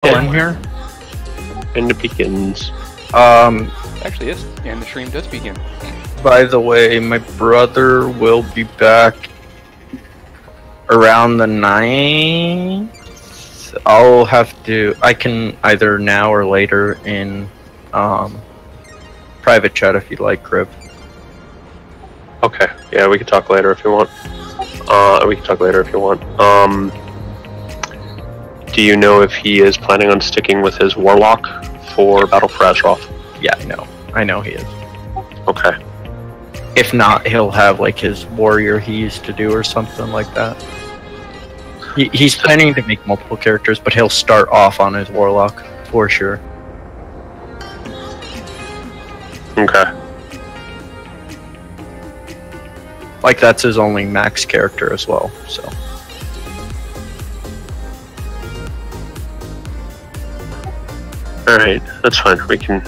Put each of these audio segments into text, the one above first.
in here? And it begins. Actually, yes, and the stream does begin. By the way, my brother will be back around the 9th. I'll have to. I can either now or later in private chat if you'd like, Crib. Okay, yeah, we can talk later if you want. Do you know if he is planning on sticking with his warlock for Battle for Azeroth? Yeah, I know he is. Okay. If not, he'll have like his warrior he used to do or something like that. He's planning to make multiple characters, but he'll start off on his warlock for sure. Okay. Like that's his only max character as well, so. Alright, that's fine. We can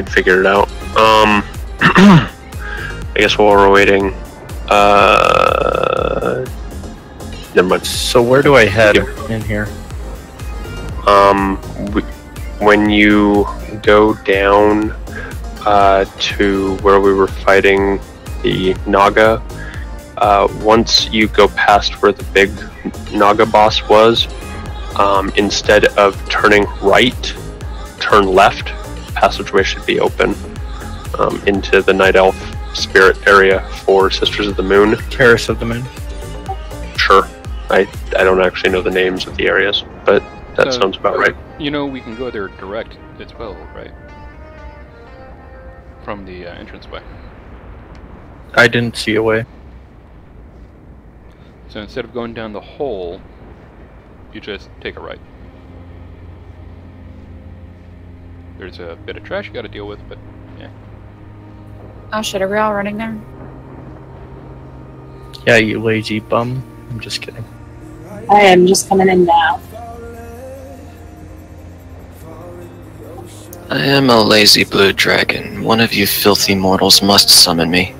figure it out. I guess while we're waiting, never mind. So where do I head in here? When you go down to where we were fighting the Naga, once you go past where the big Naga boss was, instead of turning right, turn left. Passageway should be open into the Night Elf spirit area for Sisters of the Moon. Terrace of the Moon. Sure. I don't actually know the names of the areas, but that sounds about right. You know, we can go there direct as well, right? From the entranceway. I didn't see a way. So instead of going down the hole, you just take a right. There's a bit of trash you gotta deal with, but yeah. Oh shit, are we all running there? Yeah, you lazy bum. I'm just kidding. I am just coming in now. I am a lazy blue dragon. One of you filthy mortals must summon me.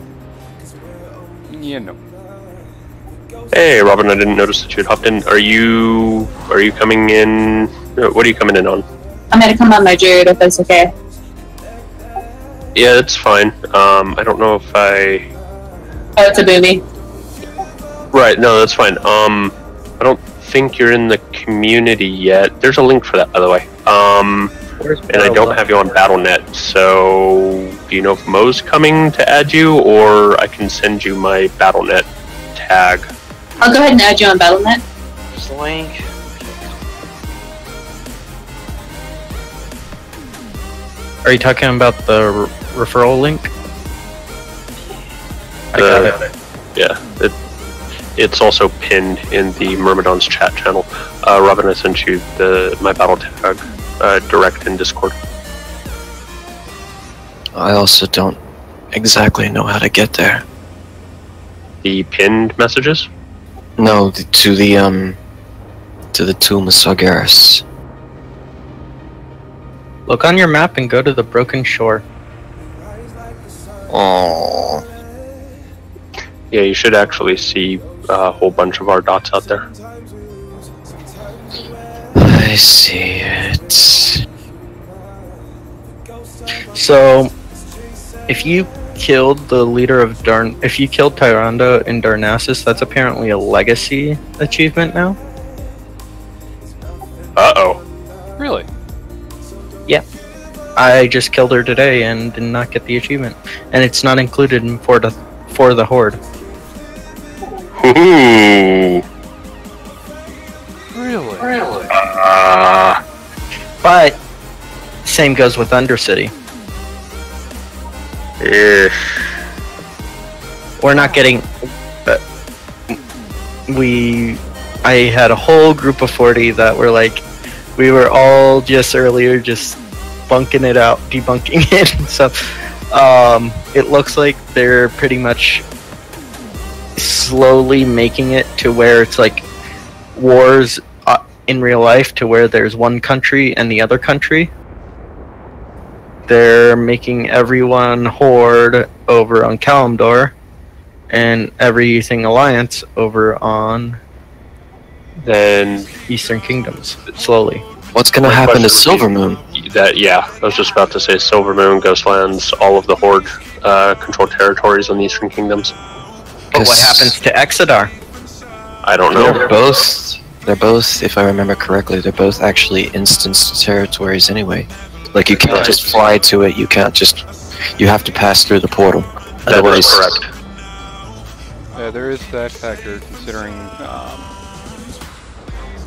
Yeah, no. Hey, Robin, I didn't notice that you had hopped in. Are you coming in? What are you coming in on? I'm gonna come on my druid if that's okay. Yeah, it's fine. I don't know if I... Oh, it's a booby. Right, no, that's fine. I don't think you're in the community yet. There's a link for that, by the way. And I don't have you on BattleNet, so do you know if Mo's coming to add you, or I can send you my BattleNet tag? I'll go ahead and add you on BattleNet. Just the link. Are you talking about the referral link? I got it. Yeah, it's also pinned in the Myrmidon's chat channel. Robin, I sent you my battle tag direct in Discord. I also don't exactly know how to get there. The pinned messages? No, to the Tomb of Sargeras. Look on your map and go to the Broken Shore. Oh. Yeah, you should actually see a whole bunch of our dots out there. I see it. So, if you killed the leader of if you killed Tyrande in Darnassus, that's apparently a legacy achievement now. Uh-oh. Really? Yeah. I just killed her today and did not get the achievement. And it's not included in for the Horde. Ooh. Really? But, same goes with Undercity. We're not getting... I had a whole group of 40 that were like... We were all just earlier just bunking it out, debunking it. So, it looks like they're pretty much slowly making it to where it's like wars in real life, to where there's one country and the other country. They're making everyone Horde over on Kalimdor and everything Alliance over on Then Eastern Kingdoms, slowly. What's gonna My happen to question would be- Silver Moon? I was just about to say Silver Moon, Ghostlands, all of the Horde controlled territories on the Eastern Kingdoms. But what happens to Exodar? I don't know. They're both, if I remember correctly, they're both actually instanced territories anyway. Like, you can't Right. just fly to it, you have to pass through the portal. That is Otherwise, correct. There is that factor, considering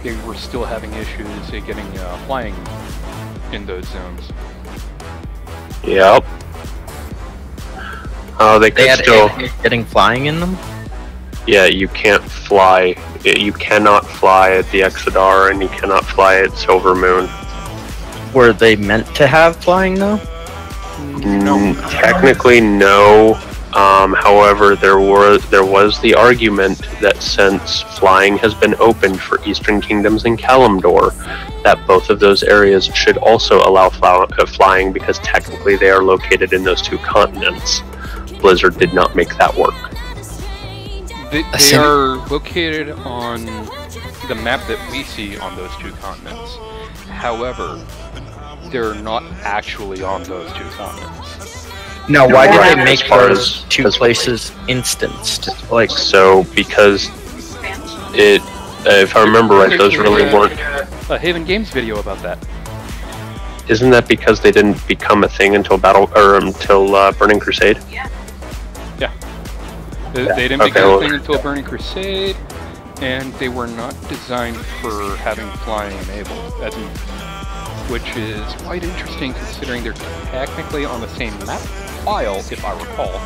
they were still having issues getting flying in those zones. Yep. They They could had still. getting flying in them? Yeah, you can't fly. You cannot fly at the Exodar, and you cannot fly at Silver Moon. Were they meant to have flying though? Technically, no. However, there was the argument that since flying has been opened for Eastern Kingdoms and Kalimdor, that both of those areas should also allow flying because technically they are located in those two continents. Blizzard did not make that work. They are located on the map that we see on those two continents. However, they're not actually on those two continents. No, why did Right, they as make far those two as- places instanced? Like, So, because it, if I remember right, those really weren't. A Haven Games video about that. Isn't that because they didn't become a thing until Burning Crusade? They didn't Okay, become well- a thing until Burning Crusade, and they were not designed for having flying enabled, which is quite interesting considering they're technically on the same map file, if I recall,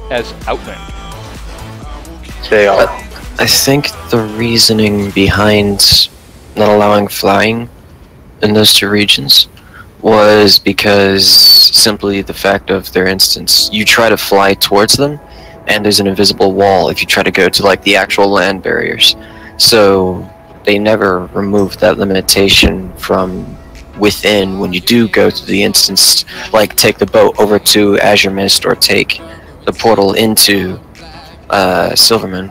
as Outland. They are. I think the reasoning behind not allowing flying in those two regions was because simply the fact of their instance. You try to fly towards them, and there's an invisible wall if you try to go to like the actual land barriers. So they never removed that limitation from within when you do go to the instance, like take the boat over to Azure Mist or take the portal into Silvermoon.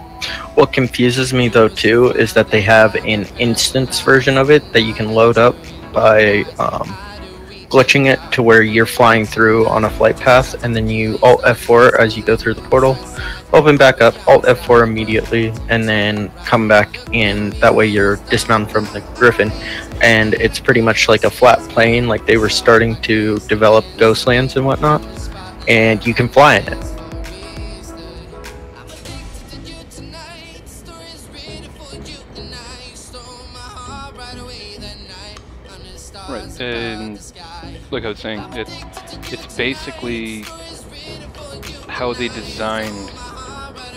what confuses me though too is that they have an instance version of it that you can load up by glitching it to where you're flying through on a flight path, and then you Alt F4 as you go through the portal, open back up, Alt F4 immediately, and then come back in. That way you're dismounted from the Griffin, and it's pretty much like a flat plane, like they were starting to develop Ghostlands and whatnot, and you can fly in it. Right, and like I was saying, it's basically how they designed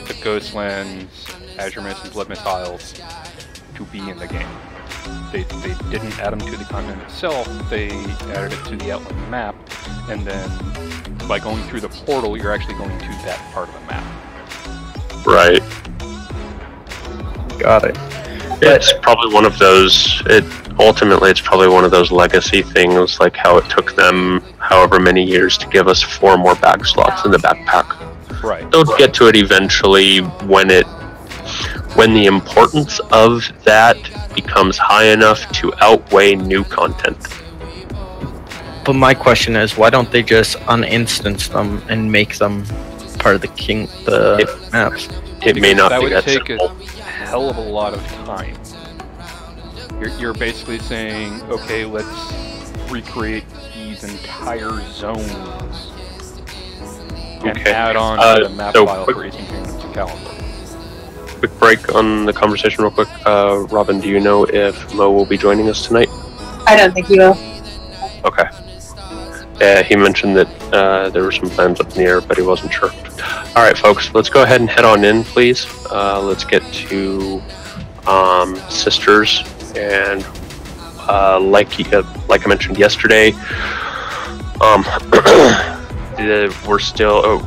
the Ghostlands, Azure Mist, and Blood Mist Isles to be in the game. They didn't add them to the continent itself, they added it to the Outland map, and then by going through the portal, you're actually going to that part of the map. Right. Got it. It's probably one of those. Ultimately, it's probably one of those legacy things, like how it took them however many years to give us 4 more bag slots in the backpack. Right. They'll get to it eventually when the importance of that becomes high enough to outweigh new content. But my question is, why don't they just uninstance them and make them part of the maps? It may not that be would that take simple. a hell of a lot of time. You're basically saying, okay, let's recreate these entire zones and Okay. add on to the map so file quick- for Eastern Kingdoms and Kalimdor. Quick break on the conversation real quick. Robin, do you know if Mo will be joining us tonight? I don't think you will. Okay. He mentioned that there were some plans up in the air, but he wasn't sure. Alright folks, let's go ahead and head on in, please. Let's get to Sisters, and like I mentioned yesterday,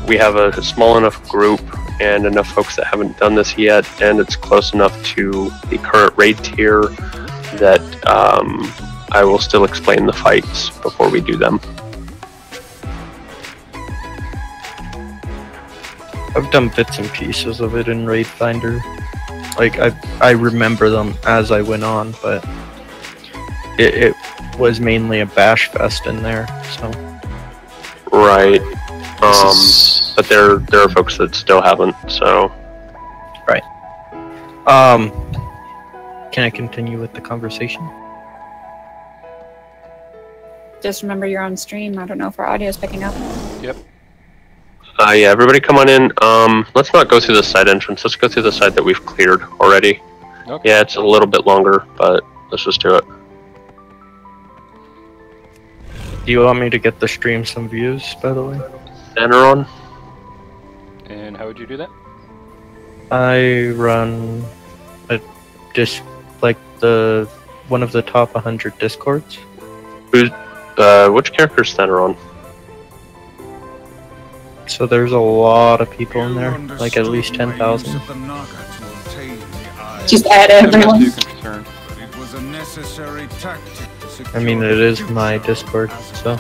we have a small enough group and enough folks that haven't done this yet, and it's close enough to the current raid tier that I will still explain the fights before we do them. I've done bits and pieces of it in Raid Finder. Like, I remember them as I went on, but it was mainly a bash fest in there, so. Right. But there are folks that still haven't, so. Right. Can I continue with the conversation? Just remember you're on stream. I don't know if our audio is picking up. Yep. Yeah, everybody come on in. Let's not go through the side entrance. Let's go through the side that we've cleared already. Okay. Yeah, it's a little bit longer, but let's just do it. Do you want me to get the stream some views, by the way? Center on. And how would you do that? I run like one of the top 100 discords. Which character's center on? So there's a lot of people in there, like at least 10,000. Just add I'm not everyone. too concerned. I mean, it is my Discord, so.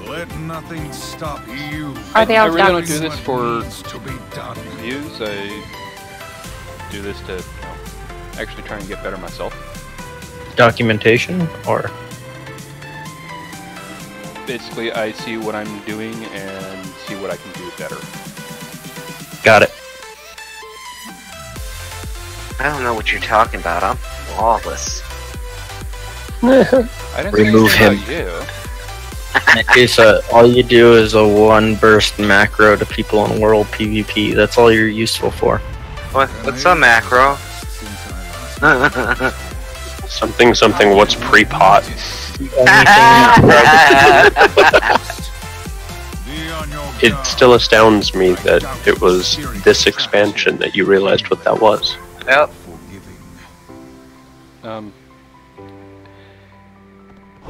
Let nothing stop you. Are they I all really don't ducks? do this for To be done. views. I do this to actually try and get better myself. Documentation, or? Basically, I see what I'm doing and see what I can do better. Got it. I don't know what you're talking about. I'm flawless. I didn't Remove say anything him. about you. Okay, so all you do is a one burst macro to people in world PvP. That's all you're useful for. What's a macro? Something, what's pre-pot? It still astounds me that it was this expansion that you realized what that was. Yep.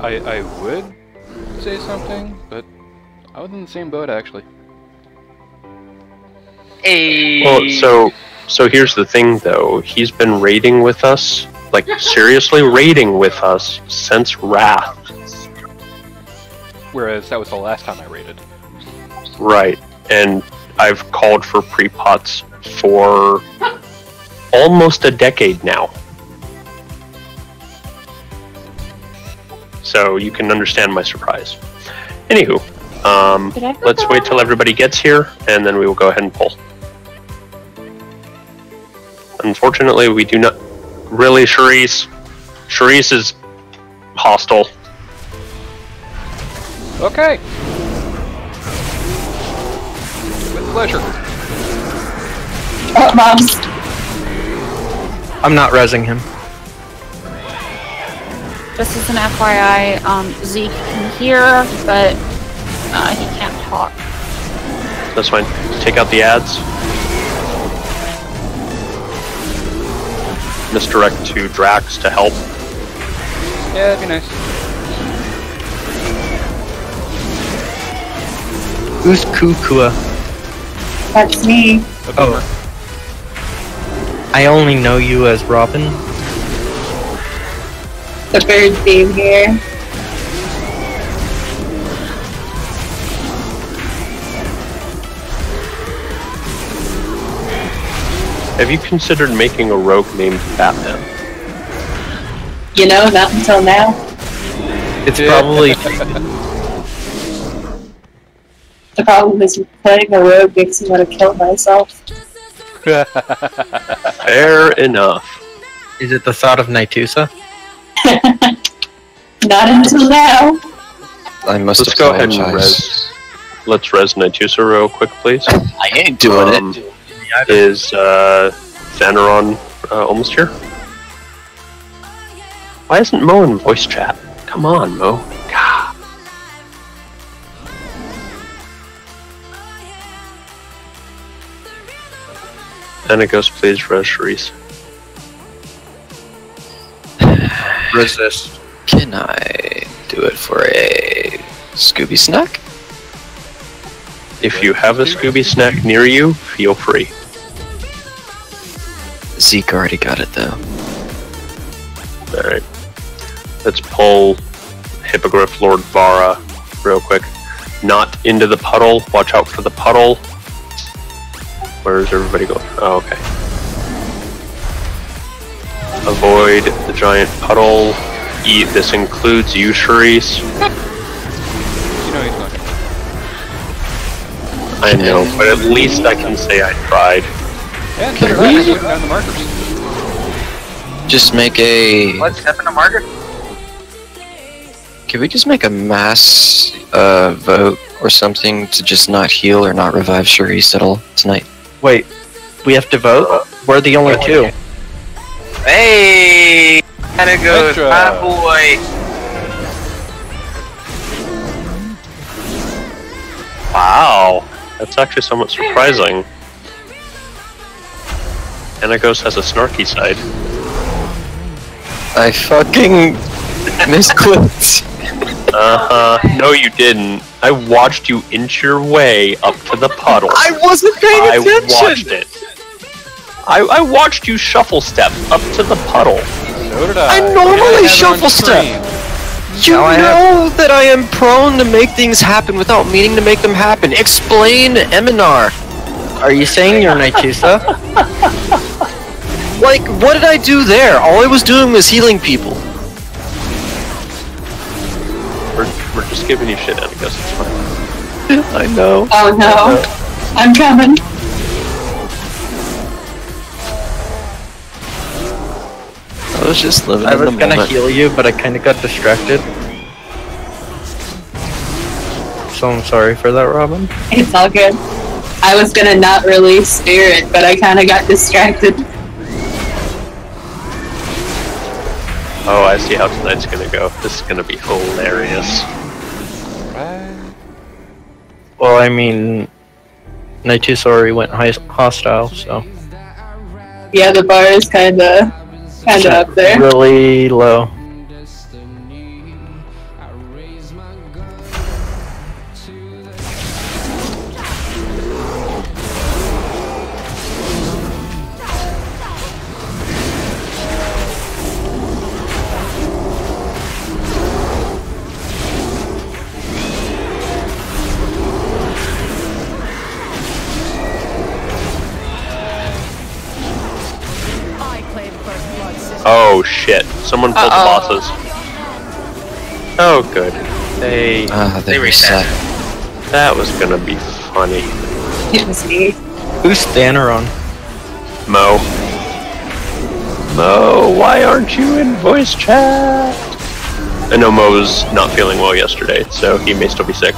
I would say something, but I was in the same boat actually. Hey. Well, so here's the thing though. He's been raiding with us, like seriously raiding with us since Wrath. Whereas that was the last time I raided. Right, and I've called for pre-pots for almost a decade now. So you can understand my surprise. Anywho, let's wait till everybody gets here, and then we will go ahead and pull. Unfortunately, we do not... Really, Charisse? Charisse is hostile. Okay. With pleasure. Oh, moms. I'm not rezzing him. Just as an FYI, Zeke can hear, but he can't talk. That's fine. Take out the ads. Misdirect to Drax to help. Yeah, that'd be nice. Who's Kukua? That's me. Oh. I only know you as Robin. The bird theme here. Have you considered making a rogue named Batman? You know, not until now. It's probably... The problem is playing a rogue makes me want to kill myself. Fair enough. Is it the thought of Naitusa? Not until now. I must Let's go ahead and apologize. let's res Naitusa real quick, please. I ain't doing it. Is Xanaron almost here? Why isn't Mo in voice chat? Come on, Mo. God. And it goes, please, res Charisse. Resist. Can I do it for a Scooby snack? If you have a Scooby snack near you, feel free. Zeke already got it though. Alright. Let's pull Hippogriff Lord Vara real quick. Not into the puddle. Watch out for the puddle. Where is everybody going? Oh, okay. Avoid the giant puddle. This includes you, Charisse. You know he's not. I know, but at least I can say I tried. Yeah, so you're right. Putting down the markers. Just make a... What's happened to Margaret? Can we just make a mass vote or something to just not heal or not revive Charisse at all tonight? Wait, we have to vote? We're the only two. Hey! Kinda goes, Extra. my boy! Wow, that's actually somewhat surprising. Anagos has a snarky side. I fucking misclicked. No you didn't. I watched you inch your way up to the puddle. I wasn't paying I attention! watched it. I watched you shuffle step up to the puddle. So did I. I normally have it on shuffle step. screen. You Now I know that I am prone to make things happen without meaning to make them happen. Explain, Eminar. Are you saying you're Nitusa? Like, what did I do there? All I was doing was healing people. We're just giving you shit, Anagos, it's fine. I know. Oh no. I'm coming. I was just living I in the was gonna moment. heal you, but I kinda got distracted. So I'm sorry for that, Robin. It's all good. I was gonna not release Spirit, but I kinda got distracted. Oh, I see how tonight's gonna go. This is gonna be hilarious. Right. Well, I mean, Nitusa already went hostile, so. Yeah, the bar is kinda up there. Really low. Oh shit, someone pulled the bosses. Oh good. They They reset. that was gonna be funny. It was me. Who's Thanner on? Mo. Mo, why aren't you in voice chat? I know Mo's not feeling well yesterday, so he may still be sick.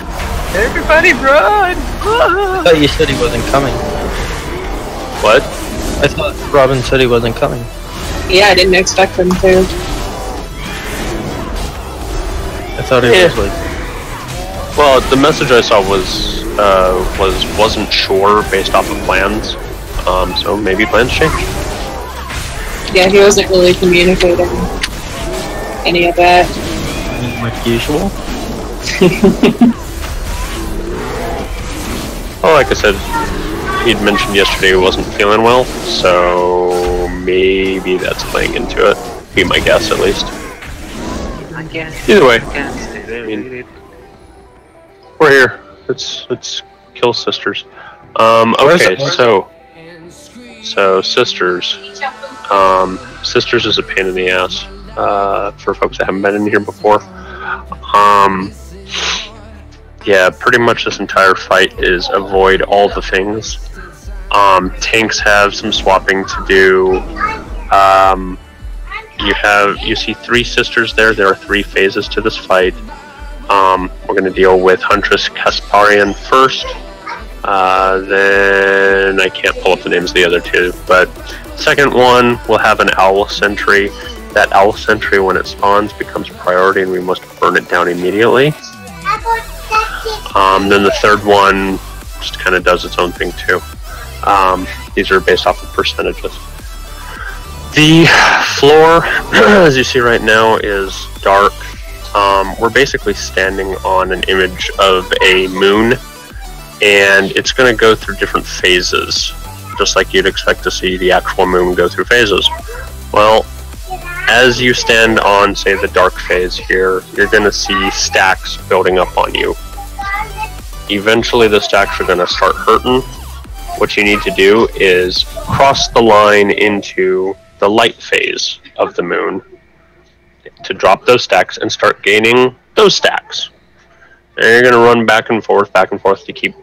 Everybody run! I thought you said he wasn't coming. What? I thought Robin said he wasn't coming. Yeah, I didn't expect them to. I thought he was like... Well, the message I saw wasn't sure based off of plans. So maybe plans changed. Yeah, he wasn't really communicating any of that. like usual. Well, like I said, he'd mentioned yesterday he wasn't feeling well, so maybe that's playing into it. Be my guess, at least. Either way, I mean, we're here. Let's kill sisters. Okay, so sisters. Sisters is a pain in the ass for folks that haven't been in here before. Yeah, pretty much this entire fight is avoid all the things. Tanks have some swapping to do. You see 3 sisters there. There are 3 phases to this fight. We're going to deal with Huntress Kasparian first. Then I can't pull up the names of the other 2, but second one will have an owl sentry. That owl sentry, when it spawns, becomes a priority, and we must burn it down immediately. Then the third one just kind of does its own thing too. These are based off of percentages. The floor, as you see right now, is dark. We're basically standing on an image of a moon, and it's going to go through different phases, just like you'd expect to see the actual moon go through phases. Well, as you stand on, say, the dark phase here, you're going to see stacks building up on you. Eventually the stacks are going to start hurting. What you need to do is cross the line into the light phase of the moon. to drop those stacks and start gaining those stacks. And you're going to run back and forth to keep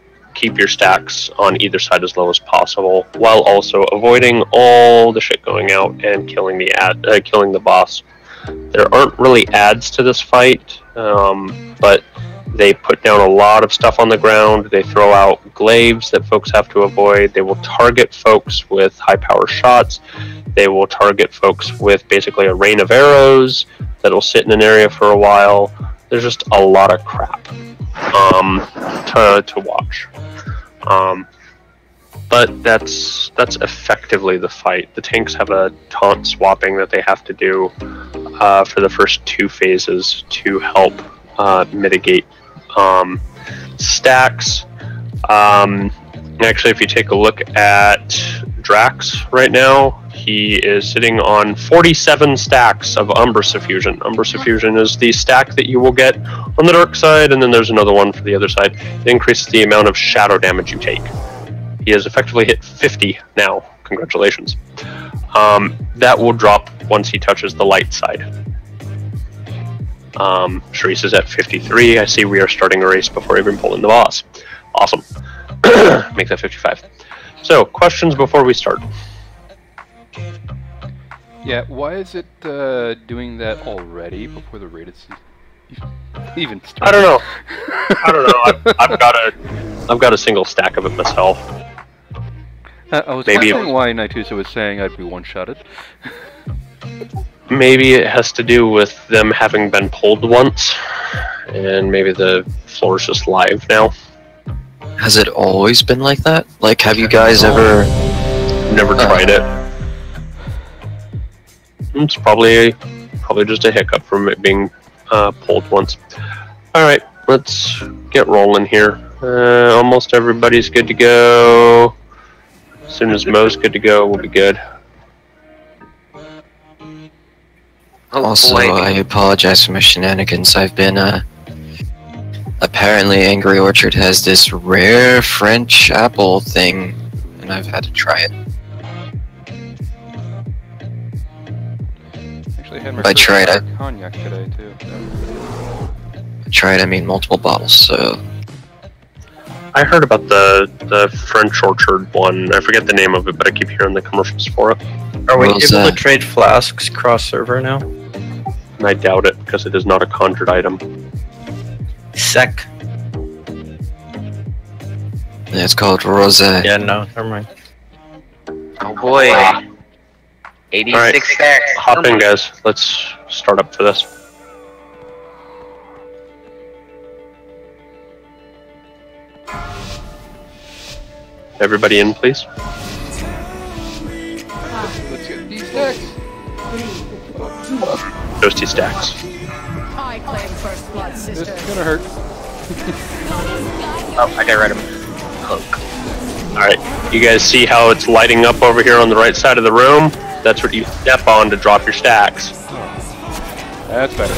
your stacks on either side as low as possible, while also avoiding all the shit going out and killing the boss. There aren't really adds to this fight, but they put down a lot of stuff on the ground. They throw out glaives that folks have to avoid. They will target folks with high power shots. They will target folks with basically a rain of arrows that'll sit in an area for a while. There's just a lot of crap to watch. But that's effectively the fight. The tanks have a taunt swapping that they have to do for the first 2 phases to help mitigate stacks. Actually, if you take a look at Drax right now, he is sitting on 47 stacks of Umbra Suffusion. Umbra Suffusion is the stack that you will get on the dark side, and then there's another one for the other side. It increases the amount of shadow damage you take. He has effectively hit 50 now. Congratulations. That will drop once he touches the light side. Sharice is at 53. I see we are starting a race before even pulling the boss. Awesome. Make that 55. So, questions before we start? Yeah, why is it doing that already before the raid is even started? I don't know. I've got a single stack of it myself. I was wondering why N-TOS was saying I'd be one-shotted. Maybe it has to do with them having been pulled once, and maybe the floor is just live now. Has it always been like that? Like, have you guys ever... Never tried it. It's probably just a hiccup from it being pulled once. Alright, let's get rolling here. Almost everybody's good to go. As soon as Mo's good to go, we'll be good. Also, I apologize for my shenanigans. I've been, apparently Angry Orchard has this rare French apple thing, and I've had to try it. Actually, I had my By tried, cognac today, too. I mean multiple bottles, so... I heard about the French Orchard one. I forget the name of it, but I keep hearing the commercials for it. Are we able to trade flasks cross-server now? And I doubt it, because it is not a conjured item. Sec. Yeah, it's called Rosé. Yeah, no, never mind. Oh boy. 86 stacks. Hop in, guys. Let's start up for this. Everybody in, please. Let's get these stacks. Toasty stacks. I claim first blood, sister. This is gonna hurt. Oh, I got rid of him. Cloak. Alright, you guys see how it's lighting up over here on the right side of the room? That's what you step on to drop your stacks. That's better.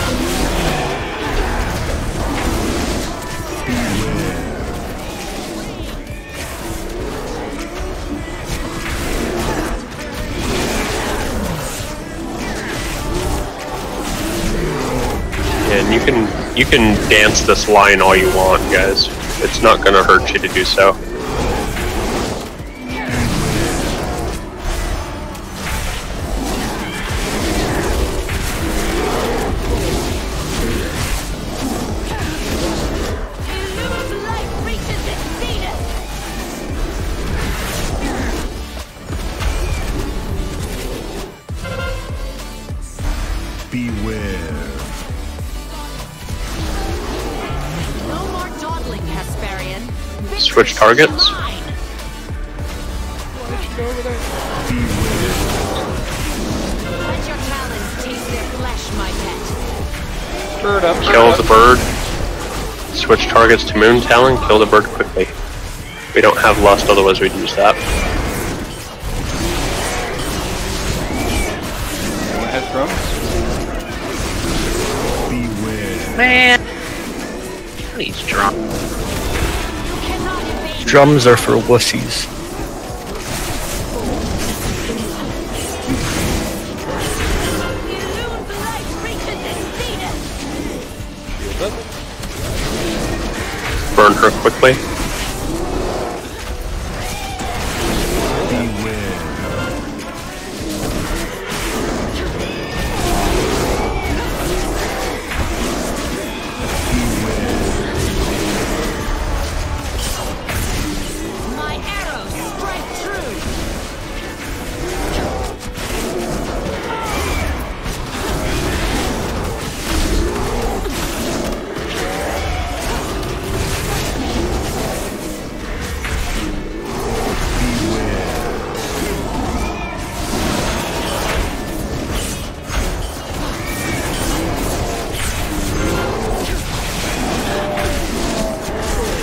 And you can dance this line all you want, guys. It's not gonna hurt you to do so. Beware. No more dawdling, Hesperian. Switch targets. Let your talons taste their flesh, my pet. Bird up. Kill the bird. Switch targets to Moon Talon. Kill the bird quickly. We don't have lust, otherwise we'd use that. Anyone has drums? Beware. Man. Please drop. Drums are for wussies. Burn her quickly. My arrows strike true.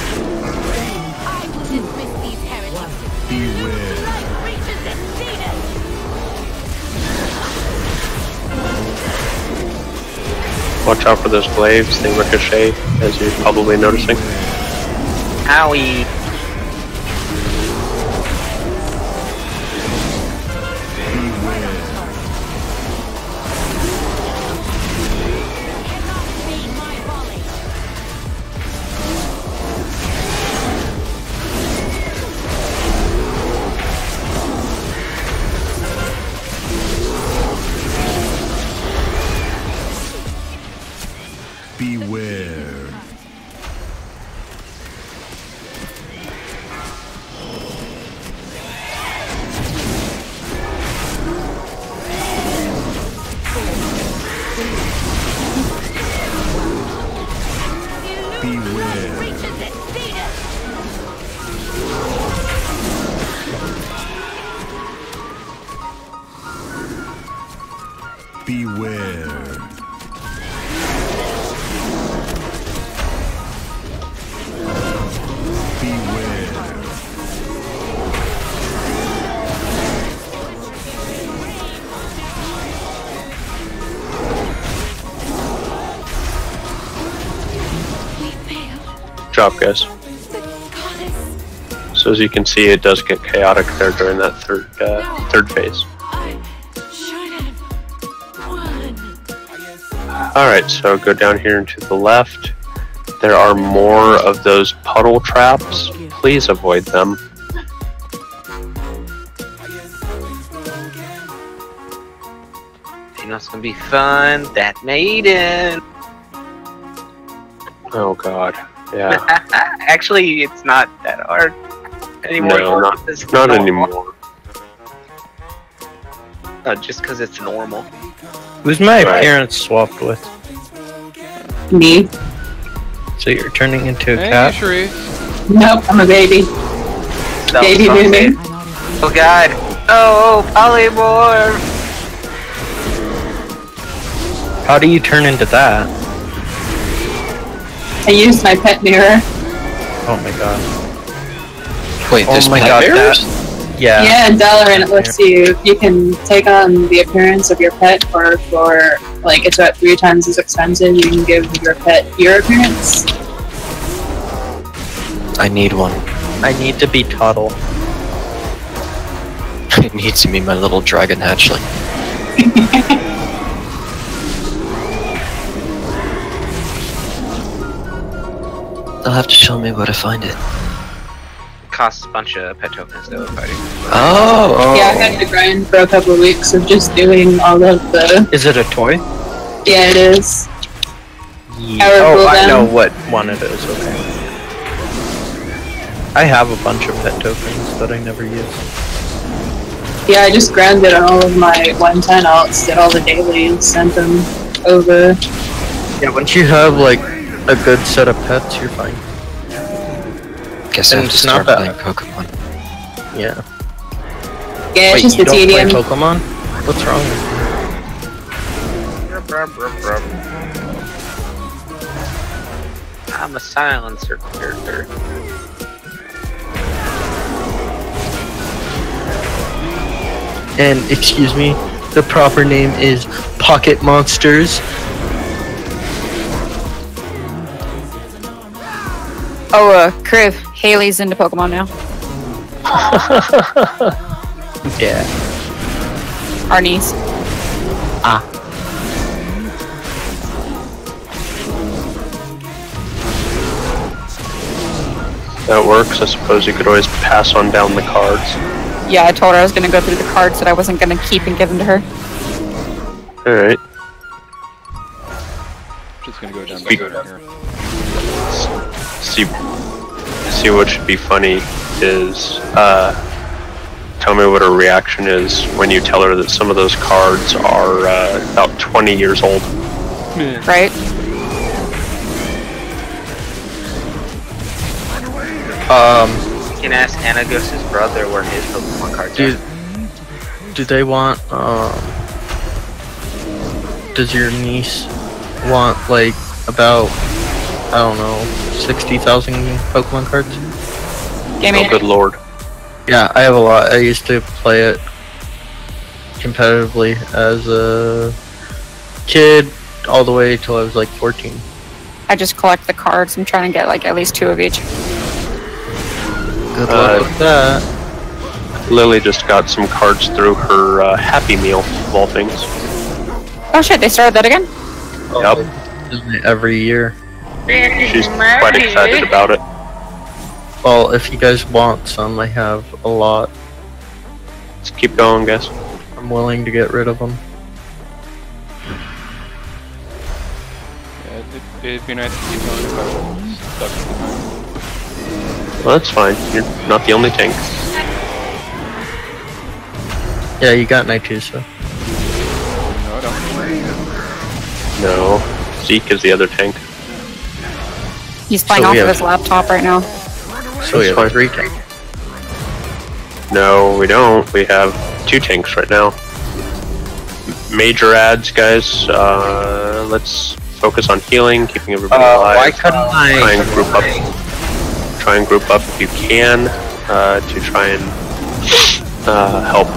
I will dismiss these heretics. Light reaches its zenith. Watch out for those glaives, they ricochet, as you're probably noticing. Owie. Cannot see my volley. Beware. Beware. Reaches its zenith. Beware. Beware. We failed. Good job, guys. The goddess. So as you can see, it does get chaotic there during that third phase. I should have won. Alright, so go down here and to the left. There are more of those puddle traps. Please avoid them. You know it's gonna be fun. That maiden. Oh god. Yeah. Actually, it's not that hard anymore. No, It's not normal. anymore. Just because it's normal. Who's my Right. parents swapped with? Me? So you're turning into a Hey, cat? Sharif. Nope, I'm a baby. That Baby was Mimi. something. Oh god. Oh, polymorph. How do you turn into that? I used my pet mirror. Oh my god. Wait, Oh there's my pet god, bears? Yeah. Yeah, in Valorant it lets you can take on the appearance of your pet, or for like it's about 3 times as expensive, you can give your pet your appearance. I need one. I need to be Tuttle. It needs to be my little dragon hatchling. They'll have to show me where to find it. Costs a bunch of pet tokens though fighting. Oh! Yeah, I had to grind for a couple of weeks of just doing all of the. Is it a toy? Yeah, it is. Yeah. Powerful Oh, I them. know what one it is, okay. I have a bunch of pet tokens that I never use. Yeah, I just grounded on all of my 110 alts, did all the dailies, sent them over. Yeah, once you have like a good set of pets, you're fine. Guess I And have to it's not start bad. playing Pokemon. Yeah. Yeah, it's Wait, just you the don't play tedium. Pokemon? What's wrong with you? I'm a silencer character. And excuse me, the proper name is Pocket Monsters. Oh, Kriv, Haley's into Pokemon now. Yeah. Our niece. That works. I suppose you could always pass on down the cards. Yeah, I told her I was gonna go through the cards that I wasn't gonna keep and give them to her. Alright. Just gonna go down by here. See what should be funny is, tell me what her reaction is when you tell her that some of those cards are about 20 years old. Right? You can ask Anagos' brother where his Pokemon cards are. Do they want, does your niece want, like, about, I don't know, 60,000 Pokemon cards? Oh, good lord. Yeah, I have a lot. I used to play it competitively as a kid all the way till I was like 14. I just collect the cards. I'm trying to get like at least 2 of each. Good luck with that. Lily just got some cards through her Happy Meal, of all things. Oh shit, they started that again? Yep. Every year. She's quite excited about it. Well, if you guys want some, I have a lot. Let's keep going, guys. I'm willing to get rid of them. Yeah, it'd be nice to keep going if I was stuck at the time. Well, that's fine. You're not the only tank. Yeah, you got Nitusa. No, I don't. No. Zeke is the other tank. He's playing So off we of have- his laptop right now. So we That's have fine. 3 tanks. No, we don't. We have 2 tanks right now. Major ads, guys. Let's focus on healing, keeping everybody alive. Why couldn't I... Try and group up. Try and group up if you can to try and help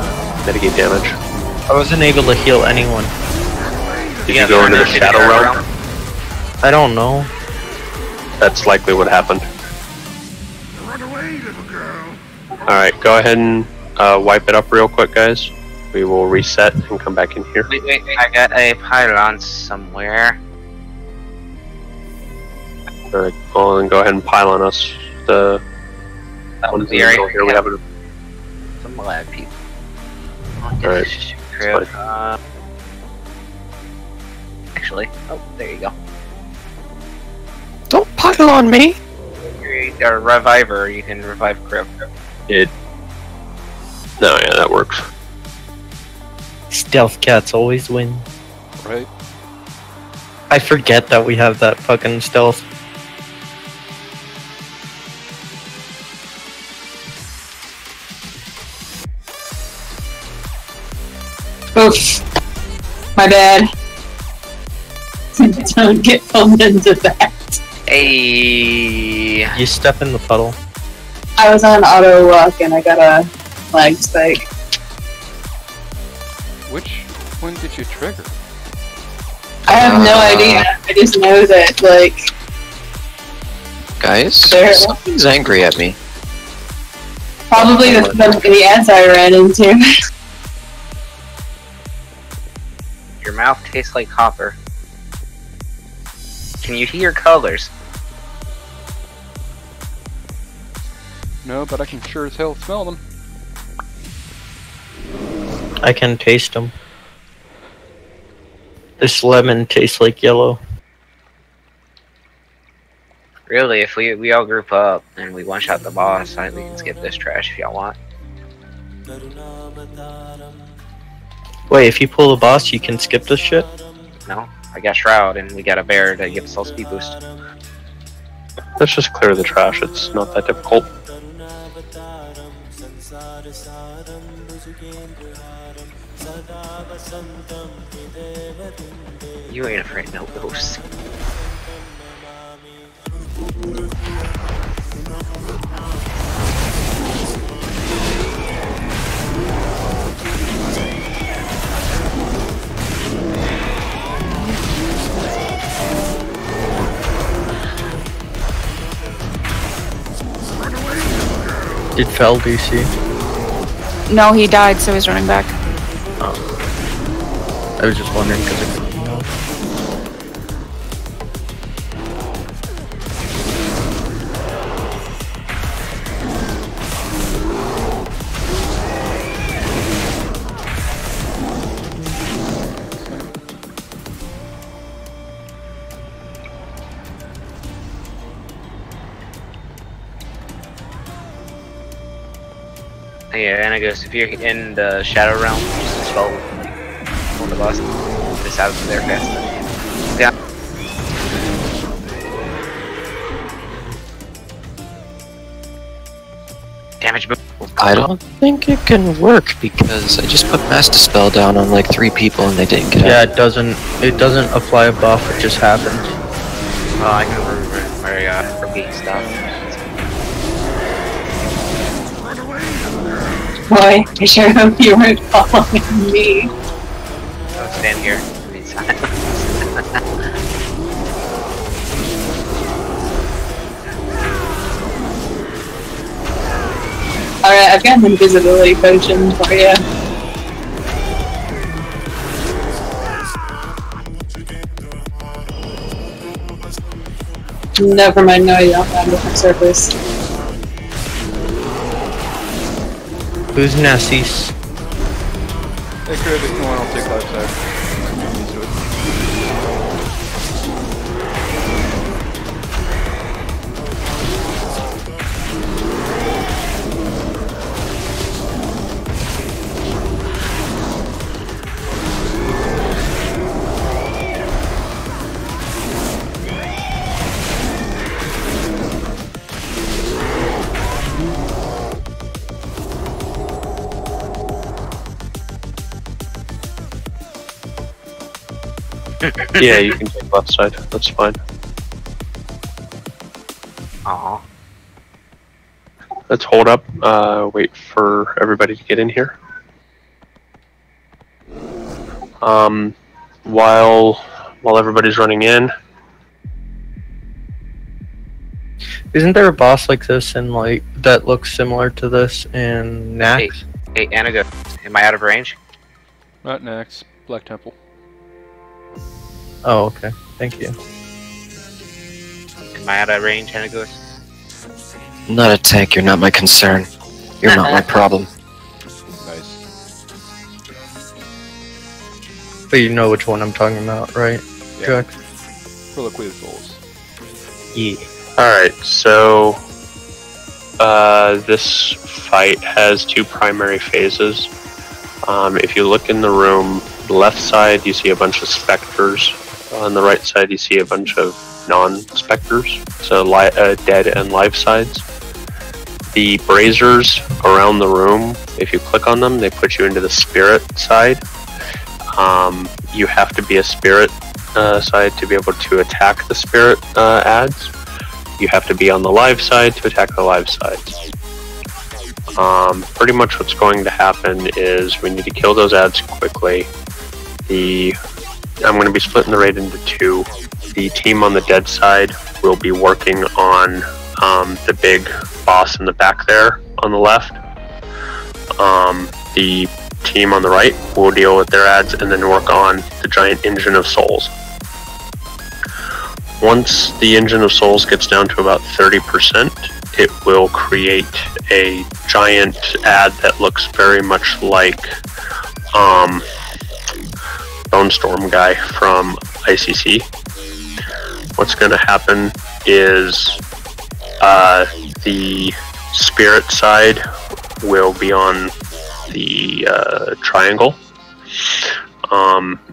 mitigate damage. I wasn't able to heal anyone. Did you go into the Shadow Realm? I don't know. That's likely what happened. Alright, go ahead and wipe it up real quick, guys. We will reset and come back in here. Wait, I got a pylon somewhere. Alright, well then go ahead and pile on us. The ones in the middle here, we have it. Some lab people. Alright, Crib. fine. Actually, oh, there you go. Don't pile on me! You're a reviver, you can revive Crib. No, yeah, that works. Stealth cats always win. Right? I forget that we have that fucking stealth. Oof. My bad. Don't get pulled into that. Hey. You step in the puddle. I was on auto walk and I got a flag spike. Which one did you trigger? I have no idea. I just know that, like, Guys, There. something's angry at me. probably the ads I ran into. Your mouth tastes like copper. Can you hear colors? No, but I can sure as hell smell them. I can taste them. This lemon tastes like yellow. Really, if we all group up and we one-shot the boss, we can skip this trash if y'all want. Wait, if you pull the boss, you can skip this shit? No? I got Shroud and we got a bear that gives us speed boost. Let's just clear the trash, it's not that difficult. You ain't afraid of no ghosts. Did Fel DC? No, he died, so he's running back. I was just wondering because it... Yeah, and it goes, if you're in the Shadow Realm, just spell on the boss. Just out of there fast enough. Yeah. Damage boom. I don't think it can work because I just put Master Spell down on like 3 people and they didn't get Yeah, out. it doesn't apply a buff, it just happens. Oh, I can remember where repeat stuff. Boy, I sure hope you weren't following me. Don't stand here. I mean, silence. Alright, I've got an invisibility potion for you. Never mind, no, you don't have a different surface. Who's Nessie? Hey, Chris, if you want, I'll take life side. Yeah, you can take left side. That's fine. Aw. Let's hold up. Wait for everybody to get in here. While everybody's running in. Isn't there a boss like this in like that looks similar to this in Nax? Hey, Anago, am I out of range? Not next. Black Temple. Oh, okay. Thank you. Am I out of range, Anago? I'm not a tank, you're not my concern. You're not my problem. Nice. But you know which one I'm talking about, right? Yeah. Drax? Colloquy of Souls. Yeah. Alright, so this fight has 2 primary phases. If you look in the room, the left side you see a bunch of specters. On the right side you see a bunch of non-specters, so dead and live sides. The braziers around the room, if you click on them, they put you into the spirit side. You have to be a spirit side to be able to attack the spirit ads. You have to be on the live side to attack the live sides. Pretty much what's going to happen is we need to kill those ads quickly. I'm going to be splitting the raid into 2. The team on the dead side will be working on the big boss in the back there on the left. The team on the right will deal with their ads and then work on the giant engine of souls. Once the engine of souls gets down to about 30%, it will create a giant ad that looks very much like Bone Storm guy from ICC. What's going to happen is the spirit side will be on the triangle.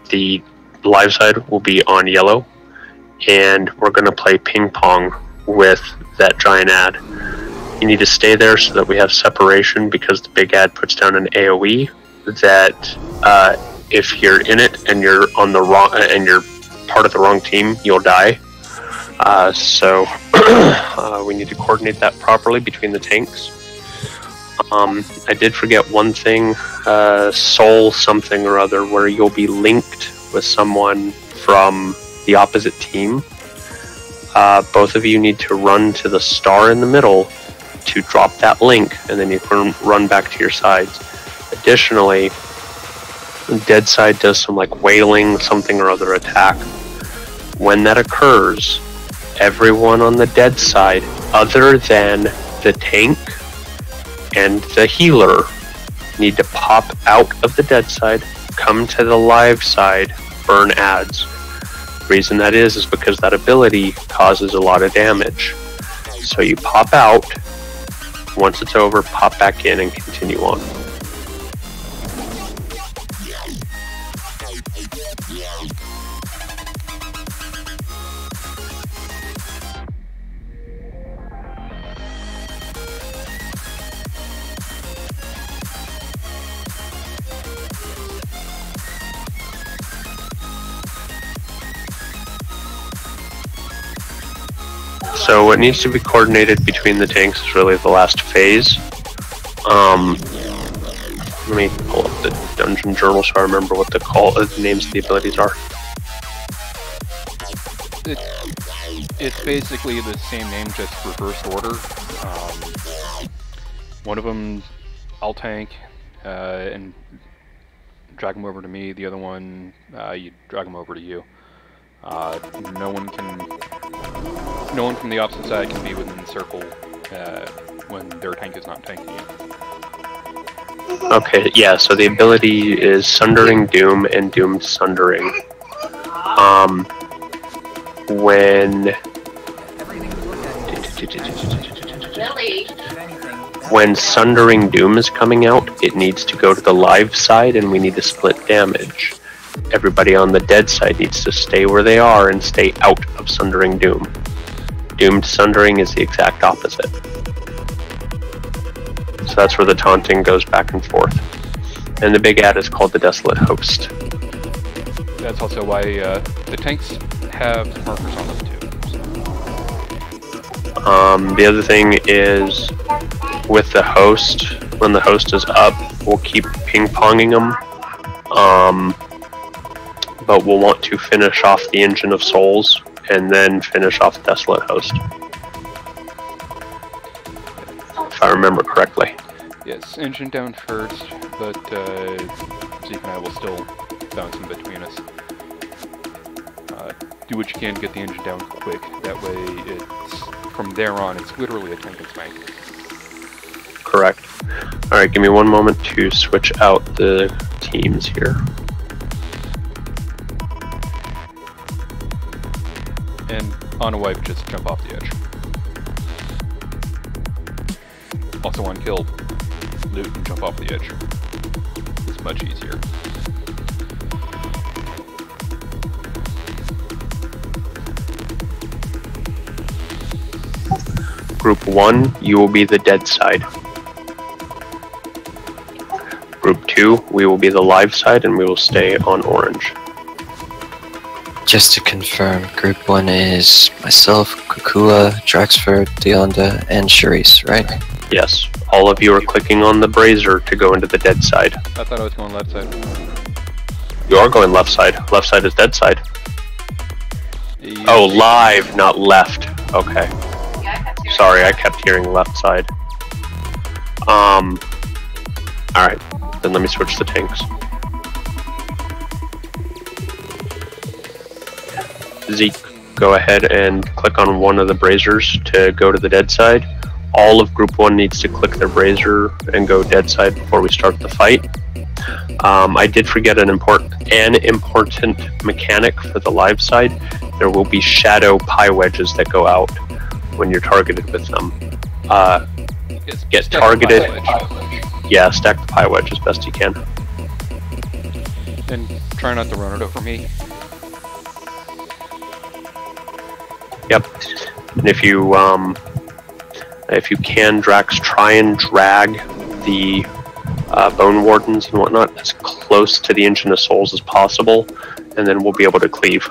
The live side will be on yellow, and we're going to play ping pong with that giant ad. You need to stay there so that we have separation, because the big ad puts down an AoE that if you're in it and you're on the wrong and you're part of the wrong team, you'll die. So we need to coordinate that properly between the tanks. I did forget one thing, soul something or other, where you'll be linked with someone from the opposite team. Both of you need to run to the star in the middle to drop that link, and then you can run back to your sides. Additionally, the dead side does some like wailing something or other attack. When that occurs, everyone on the dead side, other than the tank and the healer, need to pop out of the dead side, come to the live side, burn ads. The reason that is because that ability causes a lot of damage. So you pop out, Once it's over, pop back in and continue on. So what needs to be coordinated between the tanks is really the last phase. Let me pull up the dungeon journal so I remember what the names of the abilities are. It's basically the same name, just reversed order. One of them I'll tank and drag them over to me. The other one you drag them over to you. No one from the opposite side can be within the circle when their tank is not tanking you. Okay, yeah, so the ability is Sundering Doom and Doomed Sundering. When Sundering Doom is coming out, it needs to go to the live side and we need to split damage. Everybody on the dead side needs to stay where they are and stay out of Sundering Doom. Doomed Sundering is the exact opposite. So that's where the taunting goes back and forth. And the big ad is called the Desolate Host. That's also why the tanks have markers on them too. The other thing is, with the host, when the host is up, we'll keep ping-ponging them. But we'll want to finish off the Engine of Souls, and then finish off the Desolate Host. If I remember correctly. Yes, engine down first, but Zeke and I will still bounce in between us. Do what you can to get the engine down quick. That way, it's from there on, it's literally a tank and spank. Correct. Alright, give me one moment to switch out the teams here. And on a wipe, just jump off the edge. Also on kill, loot and jump off the edge. It's much easier. Group 1, you will be the dead side. Group 2, we will be the live side and we will stay on orange. Just to confirm, Group 1 is myself, Kukua, Draxfur-SDLM, and Charisse, right? Yes, all of you are clicking on the brazier to go into the dead side. I thought I was going left side. You are going left side. Left side is dead side. Yeah. Oh, live, not left. Okay. Sorry, I kept hearing left side. Alright, then let me switch the tanks. Zeke, go ahead and click on one of the braziers to go to the dead side. All of Group 1 needs to click their brazier and go dead side before we start the fight. I did forget an important mechanic for the live side. There will be shadow pie wedges that go out when you're targeted with them. Get targeted. Yeah, stack the pie wedge as best you can. And try not to run it over me. Yep. And if you can, Drax, try and drag the Bone Wardens and whatnot as close to the Engine of Souls as possible, and then we'll be able to cleave.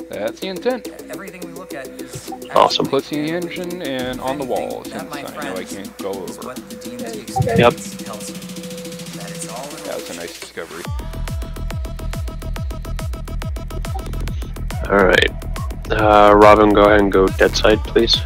That's the intent. Everything we look at is Awesome. Close to the engine and on the wall, since I know I can't go over. Yep. That was a nice discovery. Alright. Robin, go ahead and go dead side, please.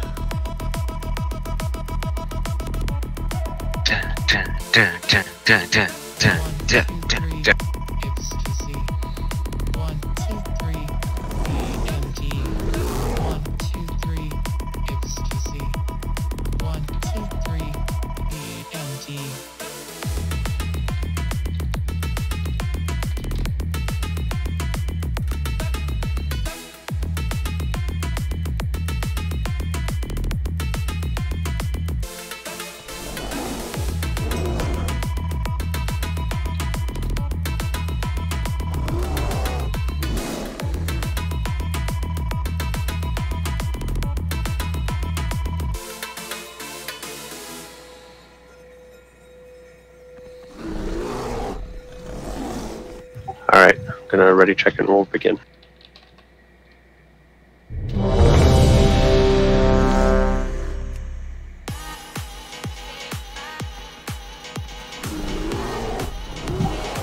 Alright, gonna ready check and we'll begin.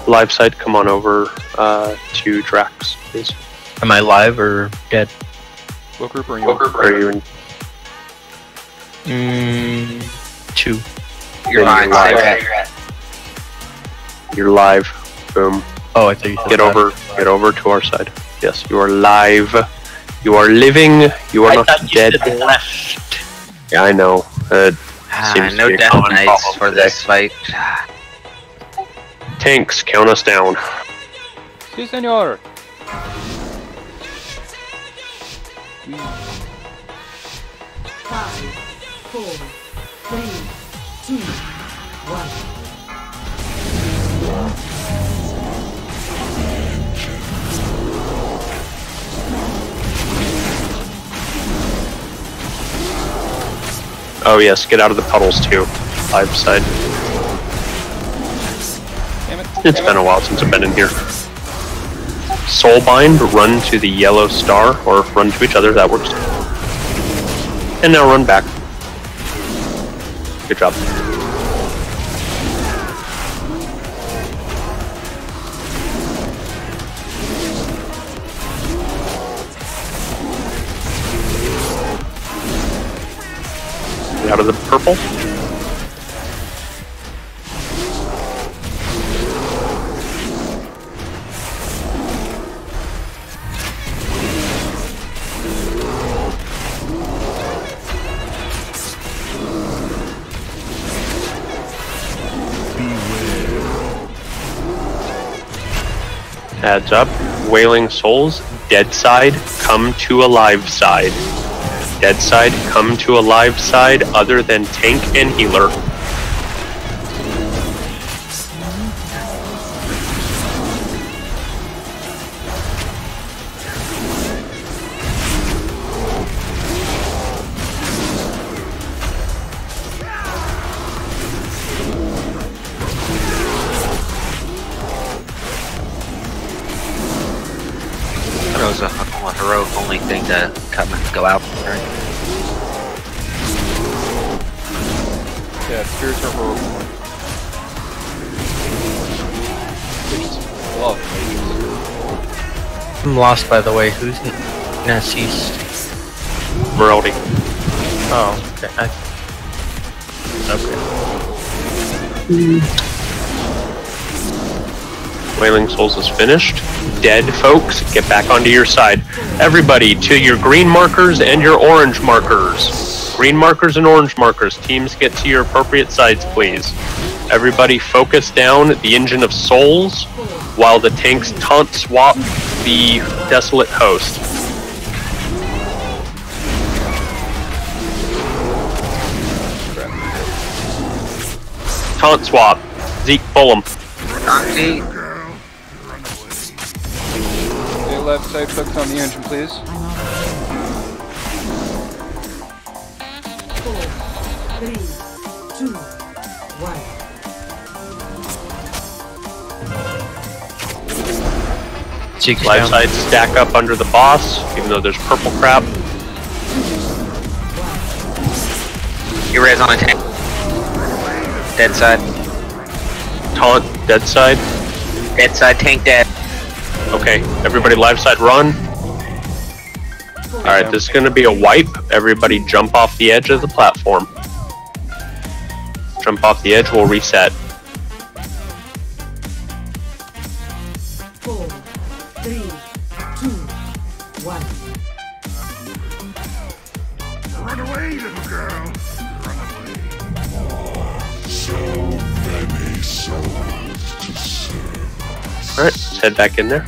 Live side, come on over to Drax, please. Am I live or dead? What group are you What group are you in? in? 2. You're Then live. You're live. Boom. Oh, I thought you said Get live. over to our side. Yes, you are live. You are living. You are I not thought you dead. said left. Yeah, I know. Seems to No be a death common knights problem for today. this fight. Tanks, count us down. Si, senor. 5, 4, 3, 2, 1. Oh yes, get out of the puddles too. Live side. Damn it. It's been a while since I've been in here. Soulbind, run to the yellow star, or run to each other, that works. And now run back. Good job. Out of the purple. Adds up. Wailing Souls, dead side, come to a live side. Dead side, come to a live side other than tank and healer. That was a heroic only thing to go out. Right? Yeah, spirits are horrible. Love mages. I'm lost, by the way. Who's Ness East? Morality. Oh, okay. Wailing Souls is finished. Dead folks, get back onto your side. Everybody to your green markers and your orange markers. Green markers and orange markers. Teams, get to your appropriate sides, please. Everybody focus down the Engine of Souls while the tanks taunt swap the Desolate Host. Taunt swap. Zeke, pull him. Donkey. Okay, left side focus on the engine, please. 4, 3, 2, 1. Zeke's Live down. side, stack up under the boss, even though there's purple crap. You res on a tank. Dead side. Taunt, dead side. Dead side, tank dead. Okay, everybody live side run. Alright, this is gonna be a wipe. Everybody jump off the edge of the platform. Jump off the edge, we'll reset. 4, 3, 2, 1. Run away, little girl. Run away. So many souls to serve. Alright, let's head back in there.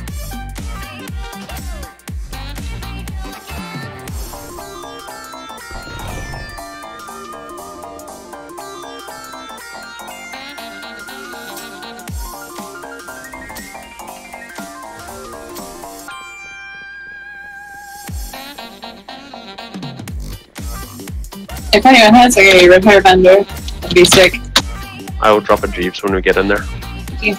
If anyone has a repair vendor, that'd be sick. I will drop a Jeeves when we get in there. Thank you.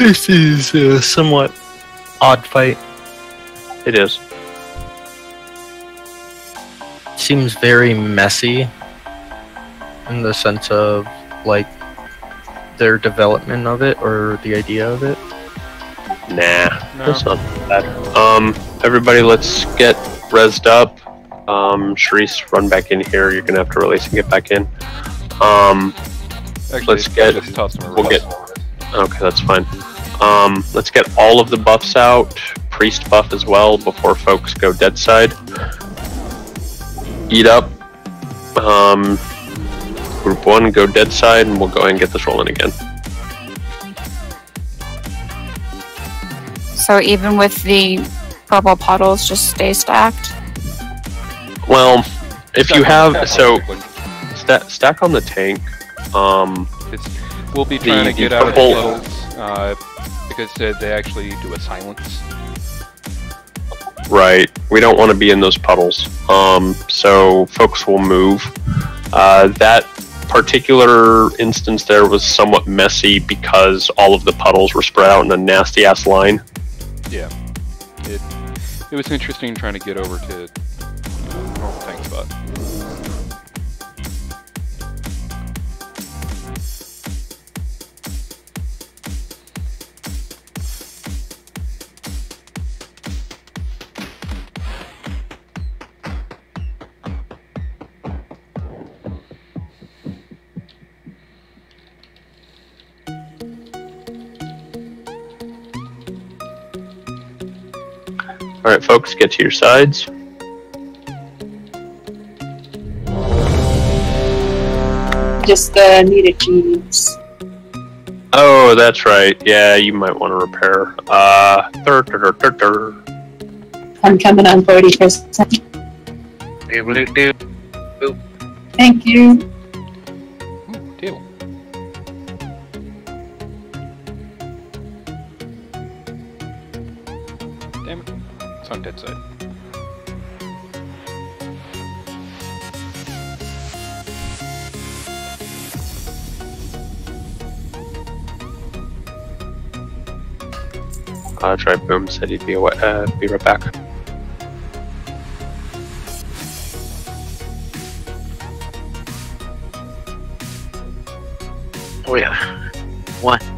This is a somewhat odd fight. It is. Seems very messy in the sense of like their development of it or the idea of it. Nah, that's not bad. Everybody, let's get rezzed up. Sharice, run back in here. You're gonna have to release and get back in. Actually, Let's get. just toss them a We'll release. get. Okay, that's fine. Let's get all of the buffs out. Priest buff as well before folks go dead side. Eat up. Group 1, go dead side, and we'll go ahead and get this rolling again. So even with the purple puddles, just stay stacked. Well, if you have Stack stack on the tank. we'll be trying to the get out of the purple- puddles because they actually do a silence. Right, we don't want to be in those puddles. So folks will move. That particular instance there was somewhat messy because all of the puddles were spread out in a nasty ass line. Yeah, it was interesting trying to get over to normal tank spot. Alright folks, get to your sides. Just the needed cheese. Oh, that's right. Yeah, you might want to repair. I'm coming on 40%. Thank you. Ooh, deal. Damn it. It's on dead side. Try Boom said he'd be right back. Oh yeah.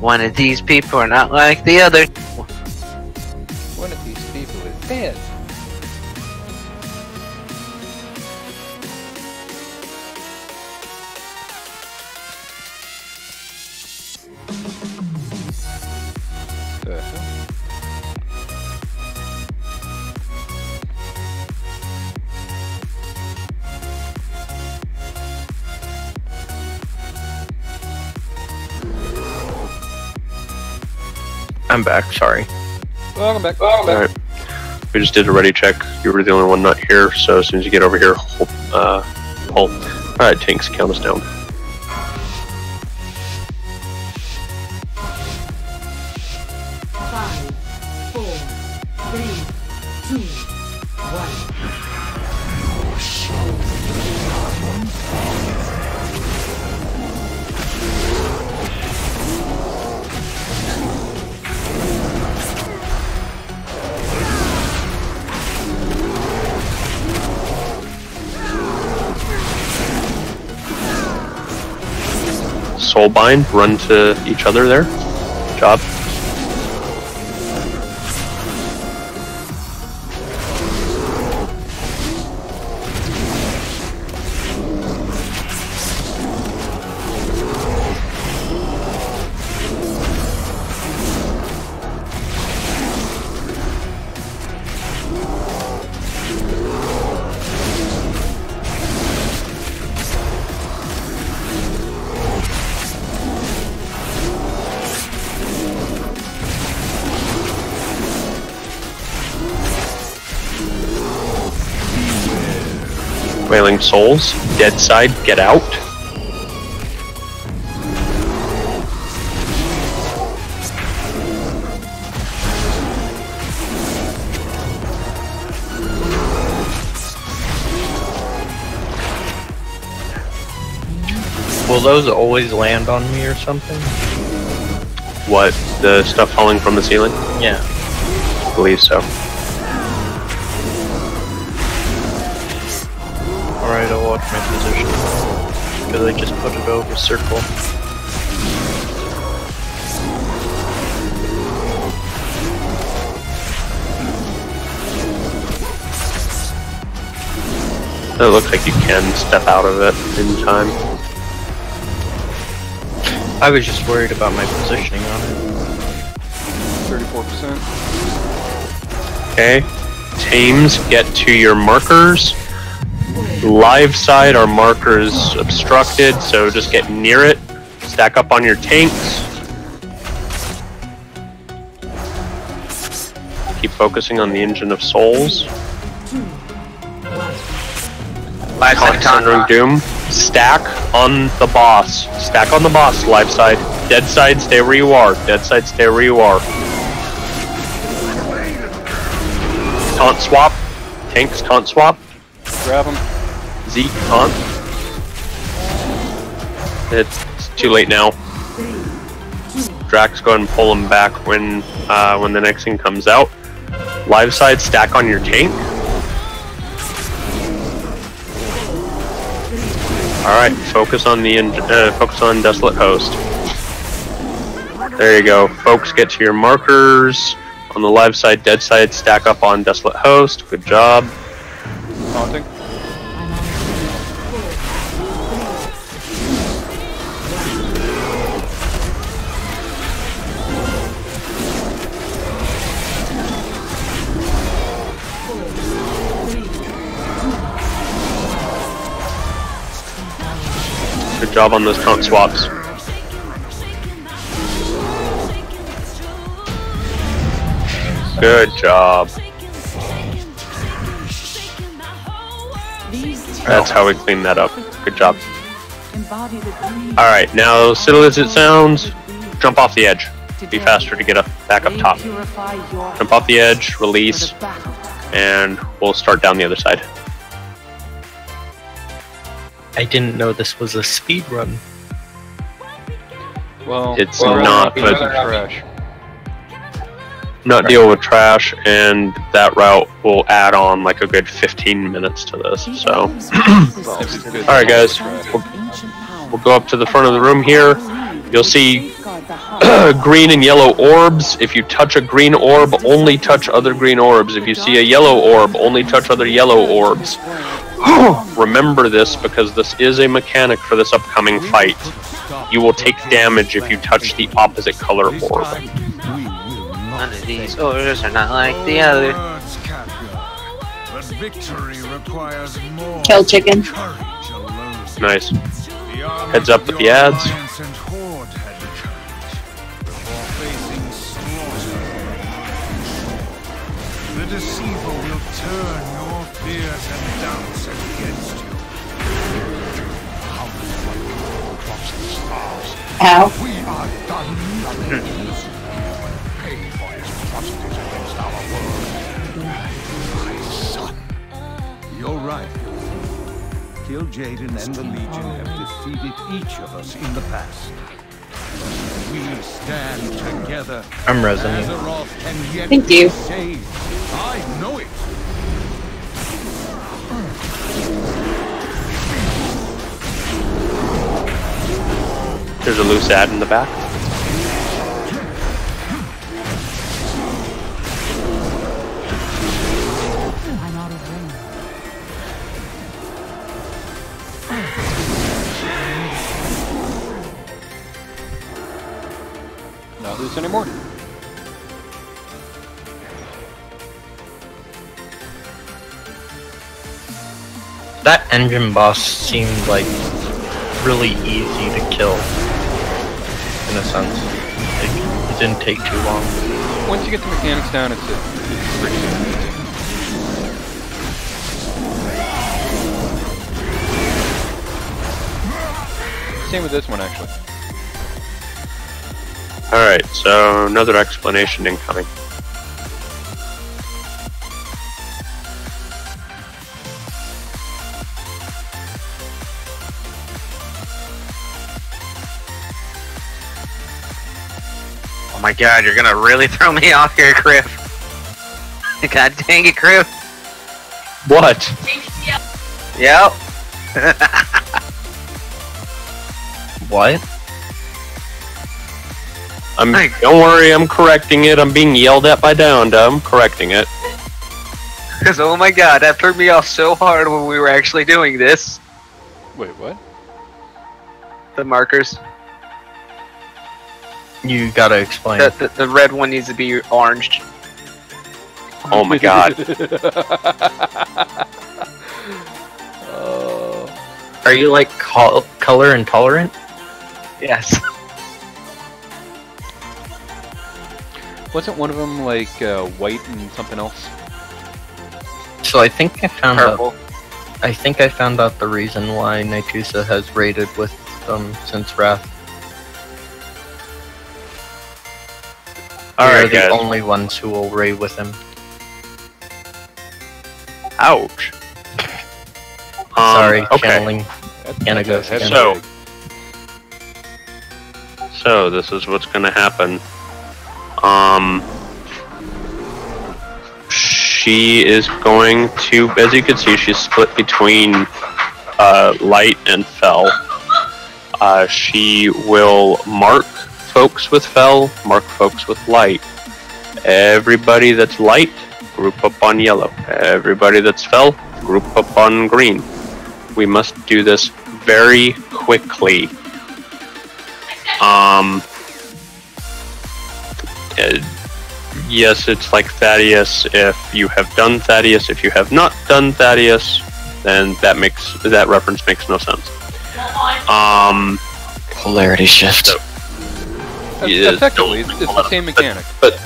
One of these people are not like the other. One of these people is dead. The hell? I'm back, sorry. Welcome back. Welcome back. Alright. We just did a ready check. You were the only one not here, so as soon as you get over here, pull. Alright, tanks, count us down. Soulbind, run to each other there. Good job. Wailing Souls, dead side, get out. Will those always land on me or something? What, the stuff falling from the ceiling? Yeah. I believe so. Alright, I'll watch my position. Because I just put it over circle. It looks like you can step out of it in time. I was just worried about my positioning on it. 34%. Okay. Teams, get to your markers. Live side, our markers obstructed, so just get near it. Stack up on your tanks. Keep focusing on the Engine of Souls. Conjuring Doom. Stack on the boss. Stack on the boss, live side. Dead side, stay where you are. Dead side, stay where you are. Taunt swap. Tanks, taunt swap. Grab him. Zeke, taunt. It's too late now. Drax, go ahead and pull him back when the next thing comes out. Live side, stack on your tank. Alright, focus on the focus on Desolate Host. There you go. Folks, get to your markers. On the live side, dead side, stack up on Desolate Host. Good job. Taunting. Good job on those taunt swaps. Good job. That's how we clean that up. Good job. Alright, now silly as it sounds, jump off the edge. Be faster to get up back up top. Jump off the edge, release, and we'll start down the other side. I didn't know this was a speed run. Well, It's we're not, running but trash. not deal with trash, and that route will add on like a good 15 minutes to this. So, alright guys, we'll go up to the front of the room here. You'll see green and yellow orbs. If you touch a green orb, only touch other green orbs. If you see a yellow orb, only touch other yellow orbs. Remember this, because this is a mechanic for this upcoming fight. You will take damage if you touch the opposite color orb. None of these orders are not like the other. Kill chicken. Nice. Heads up with the ads. The deceiver will turn your fears and doubts against you. How drops the stars. Ow. We are done nothing. Pay for his atrocities against our world. My son. You're right. Kill Jaden and the Legion have defeated each of us in the past. We stand together. I'm resonating. Azeroth can yet Thank you. be saved. I know it. There's a loose ad in the back. I'm out of range. Not loose anymore. That engine boss seemed like really easy to kill, in a sense. It didn't take too long. Once you get the mechanics down, it's pretty easy. Same with this one, actually. Alright, so another explanation incoming. my god, you're gonna really throw me off here, Griff. God dang it, Griff. What? Yep. What? Don't worry, I'm correcting it. I'm being yelled at by Downda. I'm correcting it. Because, oh my god, that threw me off so hard when we were actually doing this. Wait, what? The markers. You gotta explain. The red one needs to be orange. Oh my god. Are you like color intolerant? Yes. Wasn't one of them like white and something else? So I think I found Purple. out. I think I found out the reason why Naitusa has raided with them since Wrath. Alright, They're the guys. only ones who will raid with him. Ouch. Sorry, okay. channeling. Can't go That's again. So this is what's gonna happen. She is going to, as you can see, she's split between light and fel. She will mark folks with fel, mark folks with light. Everybody that's light, group up on yellow. Everybody that's fel, group up on green. We must do this very quickly. Yes, it's like Thaddeus. If you have done Thaddeus, if you have not done Thaddeus, then that reference makes no sense. Polarity shift. So, yeah, Effectively, it's the same mechanic. But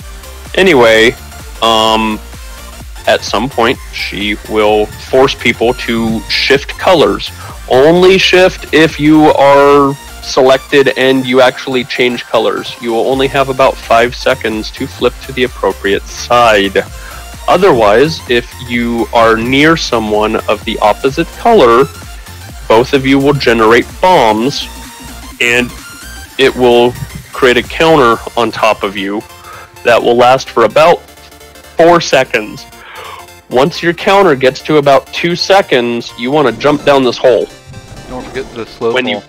anyway, at some point, she will force people to shift colors. Only shift if you are selected and you actually change colors. You will only have about 5 seconds to flip to the appropriate side. Otherwise, if you are near someone of the opposite color, both of you will generate bombs, and it will create a counter on top of you that will last for about 4 seconds. Once your counter gets to about 2 seconds, you want to jump down this hole. Don't forget the slow When fall.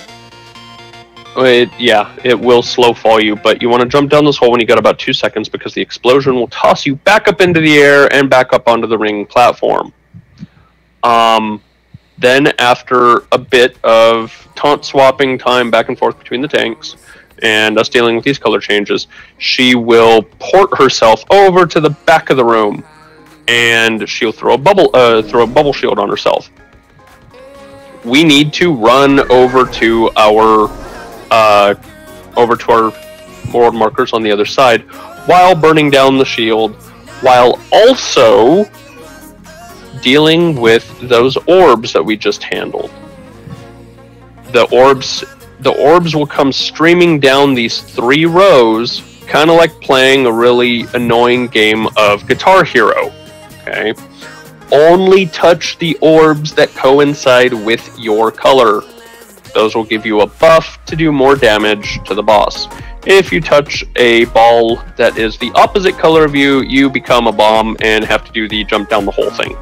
It will slow fall you, but you want to jump down this hole when you got about 2 seconds because the explosion will toss you back up into the air and back up onto the ring platform. Then after a bit of taunt swapping time back and forth between the tanks and us dealing with these color changes, she will port herself over to the back of the room and she'll throw a bubble shield on herself. We need to run over to our world markers on the other side while burning down the shield, while also dealing with those orbs that we just handled. The orbs will come streaming down these 3 rows, kind of like playing a really annoying game of Guitar Hero. Okay? Only touch the orbs that coincide with your color. Those will give you a buff to do more damage to the boss. If you touch a ball that is the opposite color of you, you become a bomb and have to do the jump down the whole thing.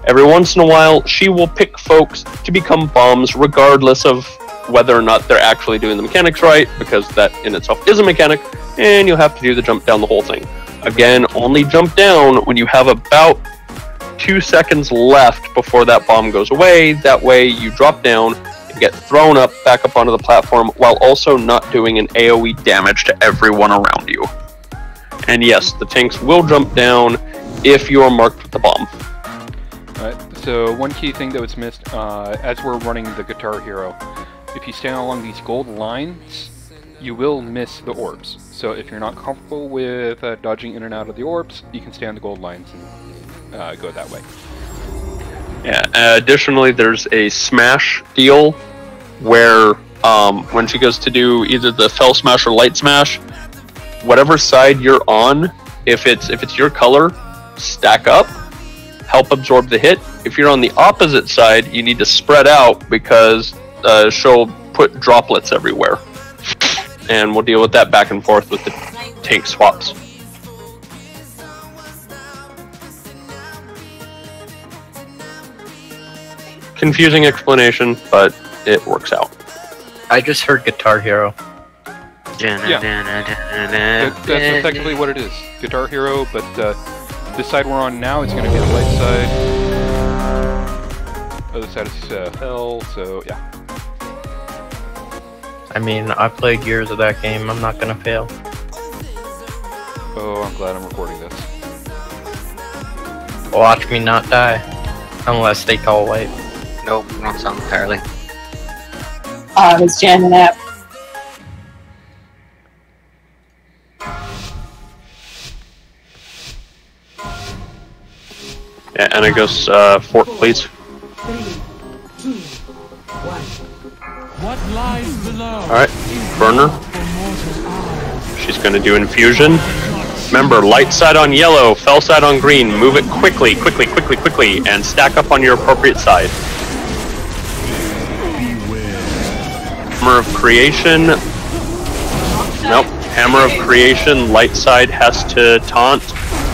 Every once in a while, she will pick folks to become bombs regardless of whether or not they're actually doing the mechanics right, because that in itself is a mechanic, and you'll have to do the jump down the whole thing. Again, only jump down when you have about 2 seconds left before that bomb goes away. That way you drop down and get thrown back up onto the platform while also not doing an AoE damage to everyone around you. And yes, the tanks will jump down if you are marked with the bomb. Alright, so one key thing that was missed, as we're running the Guitar Hero, if you stand along these gold lines, you will miss the orbs. So if you're not comfortable with dodging in and out of the orbs, you can stay on the gold lines and go that way. Yeah. Additionally, there's a smash deal where when she goes to do either the fel smash or light smash, whatever side you're on, if it's your color, stack up, help absorb the hit. If you're on the opposite side, you need to spread out because she'll put droplets everywhere. And we'll deal with that back and forth with the tank swaps. Confusing explanation, but it works out. I just heard Guitar Hero. Yeah. That's effectively what it is. Guitar Hero, but this side we're on now is going to be the light side. Other side is hell, so yeah. I mean, I played years of that game. I'm not gonna fail. Oh, I'm glad I'm recording this. Watch me not die. Unless they call white. Nope, wrong song entirely. I was jamming out. Yeah, and it goes fort, please. 3, 2, 1. What lies below? Alright, burner. She's gonna do infusion. Remember, light side on yellow, fell side on green. Move it quickly, quickly, quickly, quickly, and stack up on your appropriate side. Hammer of Creation. Nope. Hammer of Creation, light side has to taunt.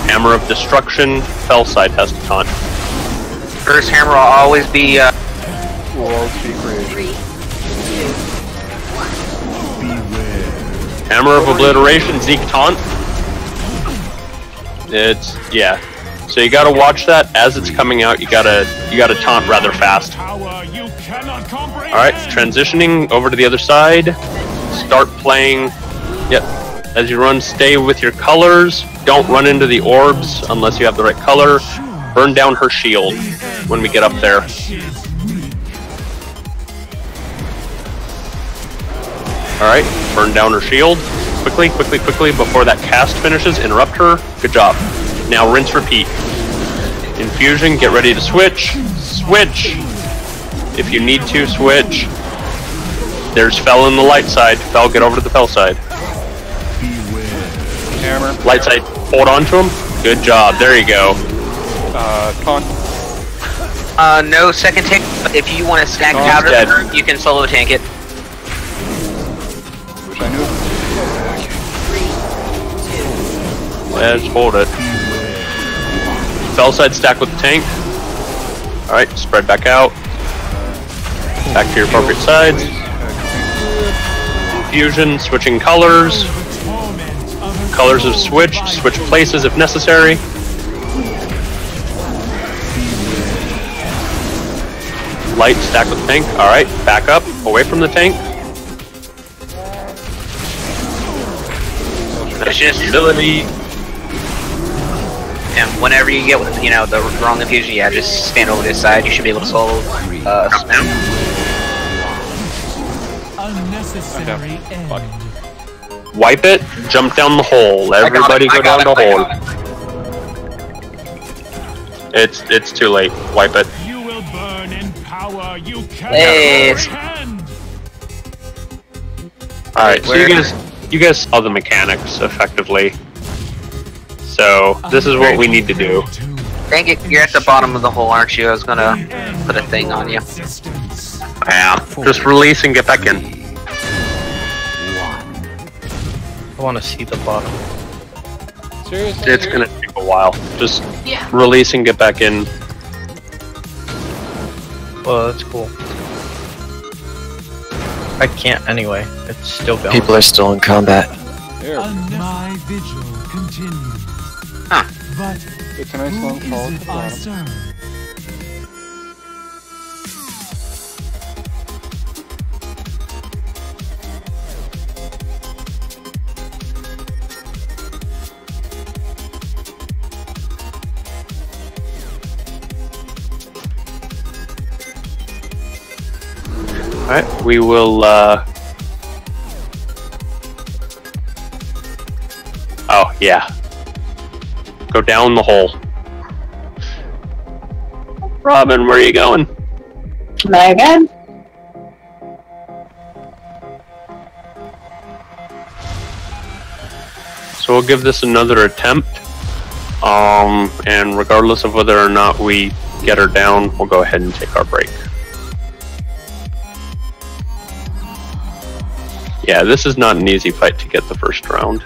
Hammer of Destruction, fell side has to taunt. First hammer will always be Will always be creation. Hammer of Obliteration, Zeke taunt. It's yeah. So you gotta watch that as it's coming out. You gotta taunt rather fast. Alright, transitioning over to the other side. Start playing. Yep. As you run, stay with your colors. Don't run into the orbs unless you have the right color. Burn down her shield when we get up there. Alright, burn down her shield. Quickly, quickly, quickly before that cast finishes. Interrupt her. Good job. Now rinse, repeat. Infusion, get ready to switch. Switch! If you need to, switch. There's Fell in the light side. Fell, get over to the Fell side. Hammer. Light side, hold on to him. Good job. There you go. Taunt. no second tank, but if you want to stack Oh, powder, dead. you can solo tank it. Wish I knew. Yeah, just hold it. Fell side stack with the tank. Alright, spread back out. Back to your appropriate sides. Fusion, switching colors. Colors have switched. Switch places if necessary. Light, stack with the tank. Alright, back up, away from the tank. Ability. And whenever you get, the wrong infusion, yeah, just stand over this side. You should be able to solo spam. Unnecessary end. Wipe it, jump down the hole. Everybody go down the hole. It's too late. Wipe it. You will burn in power you Hey, Alright, so you guys saw the mechanics effectively. So this is what we need to do. dang it, you're at the bottom of the hole, aren't you? I was gonna put a thing on you. Yeah, just release and get back in. I want to see the bottom. Seriously? It's gonna take a while. Just release and get back in. Well, that's cool. I can't anyway. It's still going. People are still in combat. There. My vigil continues. Huh. But It's a nice who long is call. it I serve? Alright, we will oh, yeah. Go down the hole. Robin, where are you going? Am I again? So we'll give this another attempt. And regardless of whether or not we get her down, we'll go ahead and take our break. Yeah, this is not an easy fight to get the first round.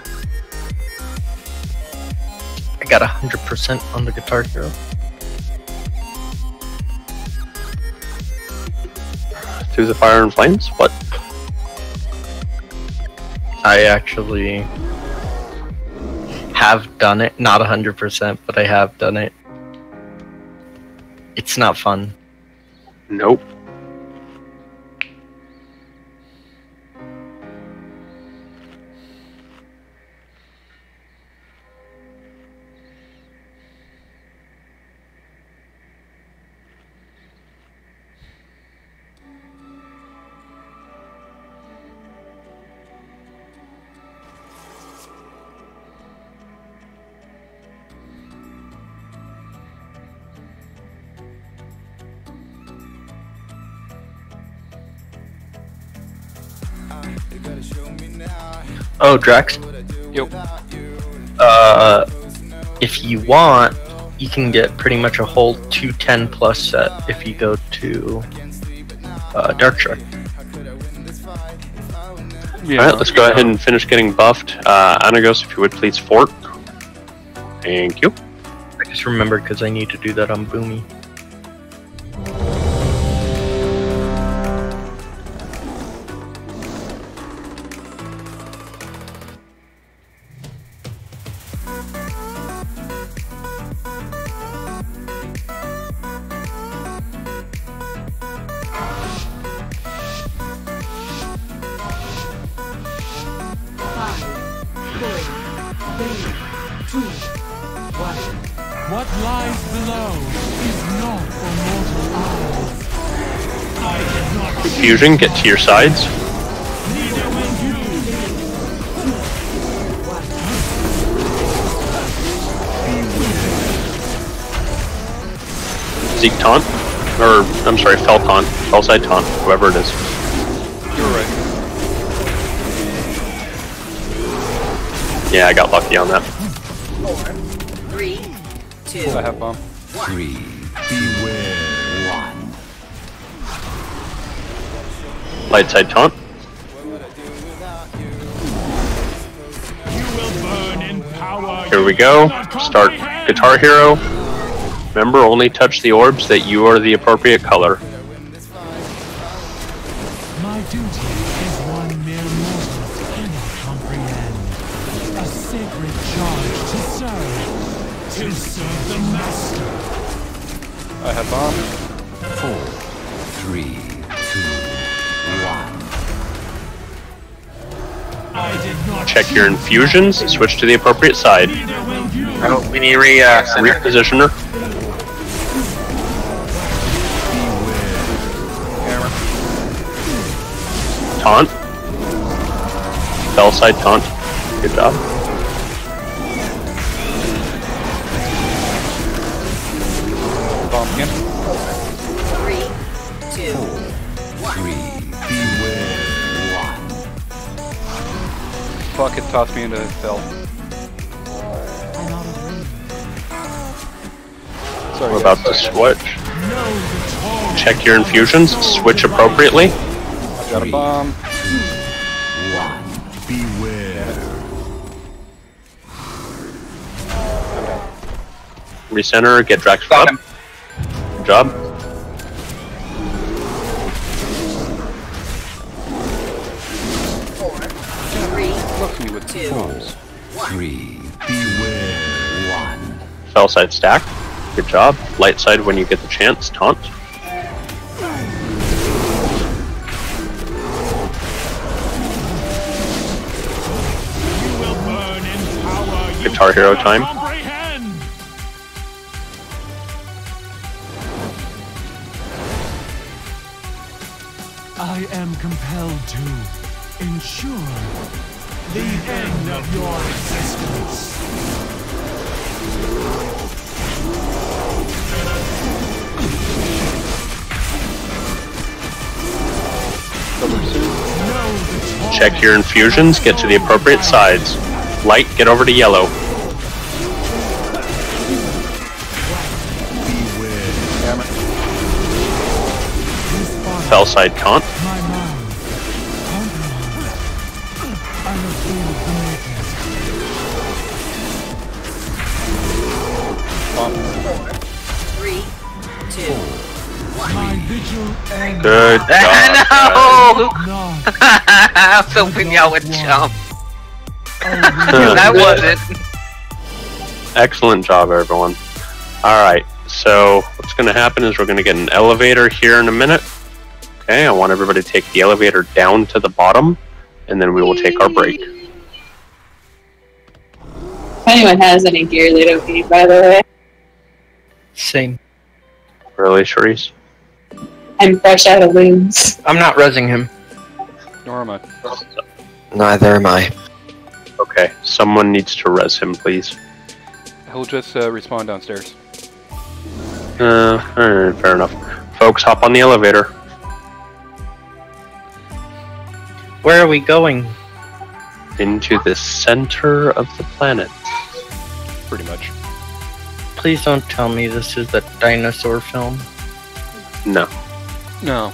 I got 100% on the Guitar Hero. Through the fire and flames? What? I actually have done it. Not 100%, but I have done it. It's not fun. Nope. Oh, Drax. Yo. If you want, you can get pretty much a whole 210 plus set if you go to Dark Shark. Yeah. Alright, let's go ahead and finish getting buffed. Anagos, if you would please fort. Thank you. I just remembered because I need to do that on Boomy. What lies below is not for mortal eyes. I did not Fusion, get to your sides. neither will you. Zeke taunt. Or, I'm sorry, Fel taunt. Fel side taunt, whoever it is. You're right. Yeah, I got lucky on that. 4, 3, 2, I have bomb. 3. Beware. 1. Light side taunt. You will burn in power. Here we you go. cannot Start comprehend. Guitar Hero. Remember, only touch the orbs that you are the appropriate color. My duty is one mere mortal cannot comprehend. A sacred charge to serve the master. I have bomb. 4. 3. 2. 1. I did not Check your infusions, switch to the appropriate side. neither will you. Oh, we need to center. Reposition her. Taunt. Fell side taunt. Good job. Bomb again. 3, 2, 1. 3. Beware. 1. Fuck it, toss me into Fel. Sorry, We're guys. about to switch. Check your infusions, switch appropriately. I got a bomb. 1. Beware. Recenter, get Draxfur up. Good job. Look me with 2, bombs. 3. Beware. 1. Fell side stack. Good job. Light side when you get the chance. Taunt. You will burn in power. You Guitar Hero cannot time. comprehend. I am compelled to ensure the end of your existence. Check your infusions, get to the appropriate sides. Light, get over to yellow. Fell side taunt. My mind, compromise. I have failed the makers. swamp. 3, 2, 1. My vigil ends. Good job. No! Not I was hoping y'all would jump. only That wasn't. Excellent job, everyone. Alright, so what's going to happen is we're going to get an elevator here in a minute. Okay, I want everybody to take the elevator down to the bottom, and then we will take our break. If anyone has any gear they don't need, by the way, Same. Really, Charisse? I'm fresh out of wounds. I'm not rezzing him. Nor am I. Neither am I. Okay, someone needs to res him, please. He'll just respawn downstairs. Alright, fair enough. Folks, hop on the elevator. Where are we going? Into the center of the planet. Pretty much. Please don't tell me this is the dinosaur film. No. No.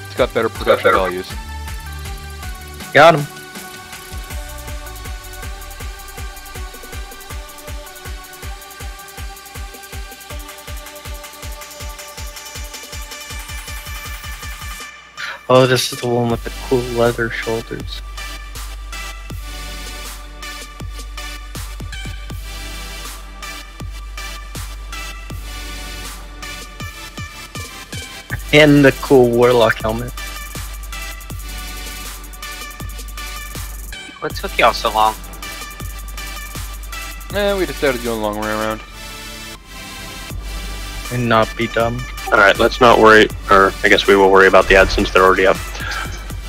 It's got better production values. Got him. Oh, this is the one with the cool leather shoulders. And the cool warlock helmet. What took y'all so long? We decided to go a long way around. And not be dumb. Alright, let's not worry, or I guess we will worry about the ads since they're already up.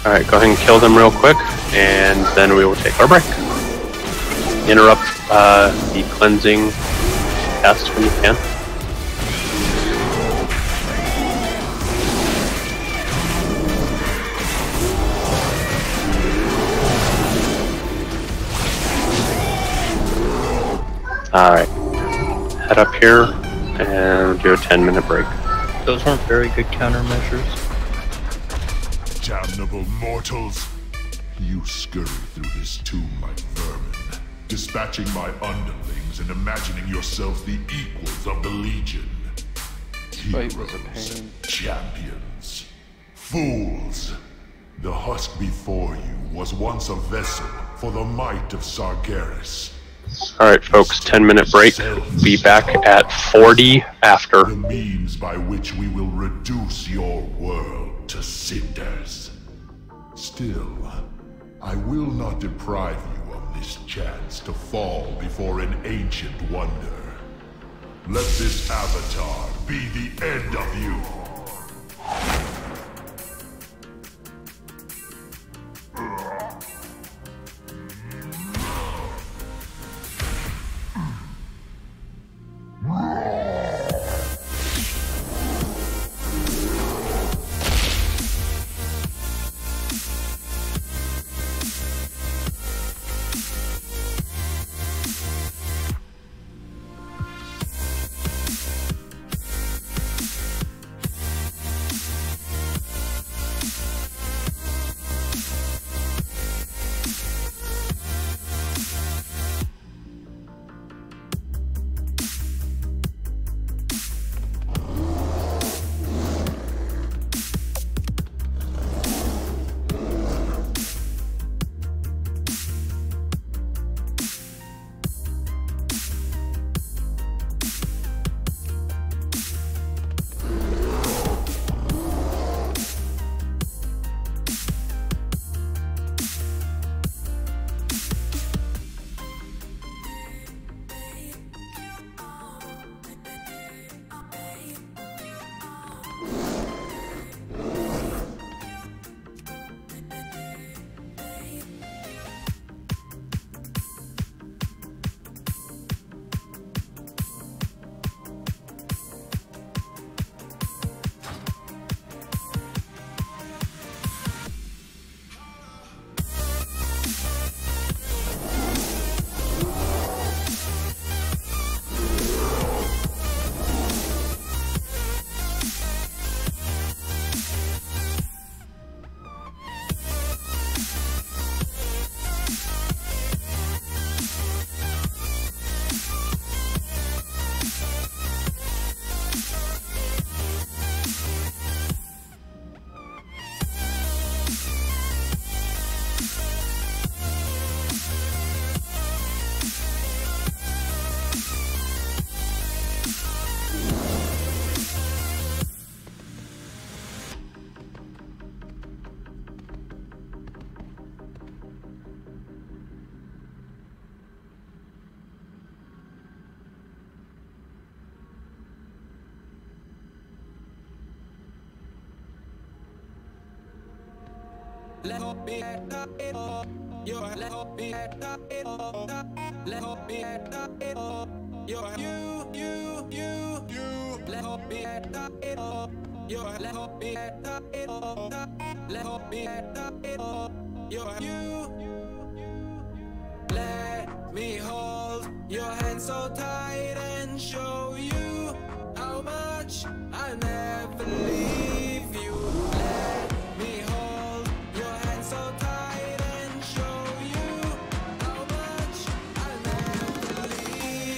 Alright, go ahead and kill them real quick, and then we will take our break. Interrupt the cleansing cast when you can. Alright, head up here and do a 10-minute break. Those weren't very good countermeasures. Damnable mortals! You scurry through this tomb like vermin, dispatching my underlings and imagining yourselves the equals of the Legion. Fight was a Heroes, pain. champions, fools! The husk before you was once a vessel for the might of Sargeras. Alright folks, 10-minute break. Be back at 40 after. The means by which we will reduce your world to cinders. Still, I will not deprive you of this chance to fall before an ancient wonder. Let this avatar be the end of you. Let me hold your hand so tight and show you how much I never leave you. Let me hold your hand so tight and show you how much I never leave you.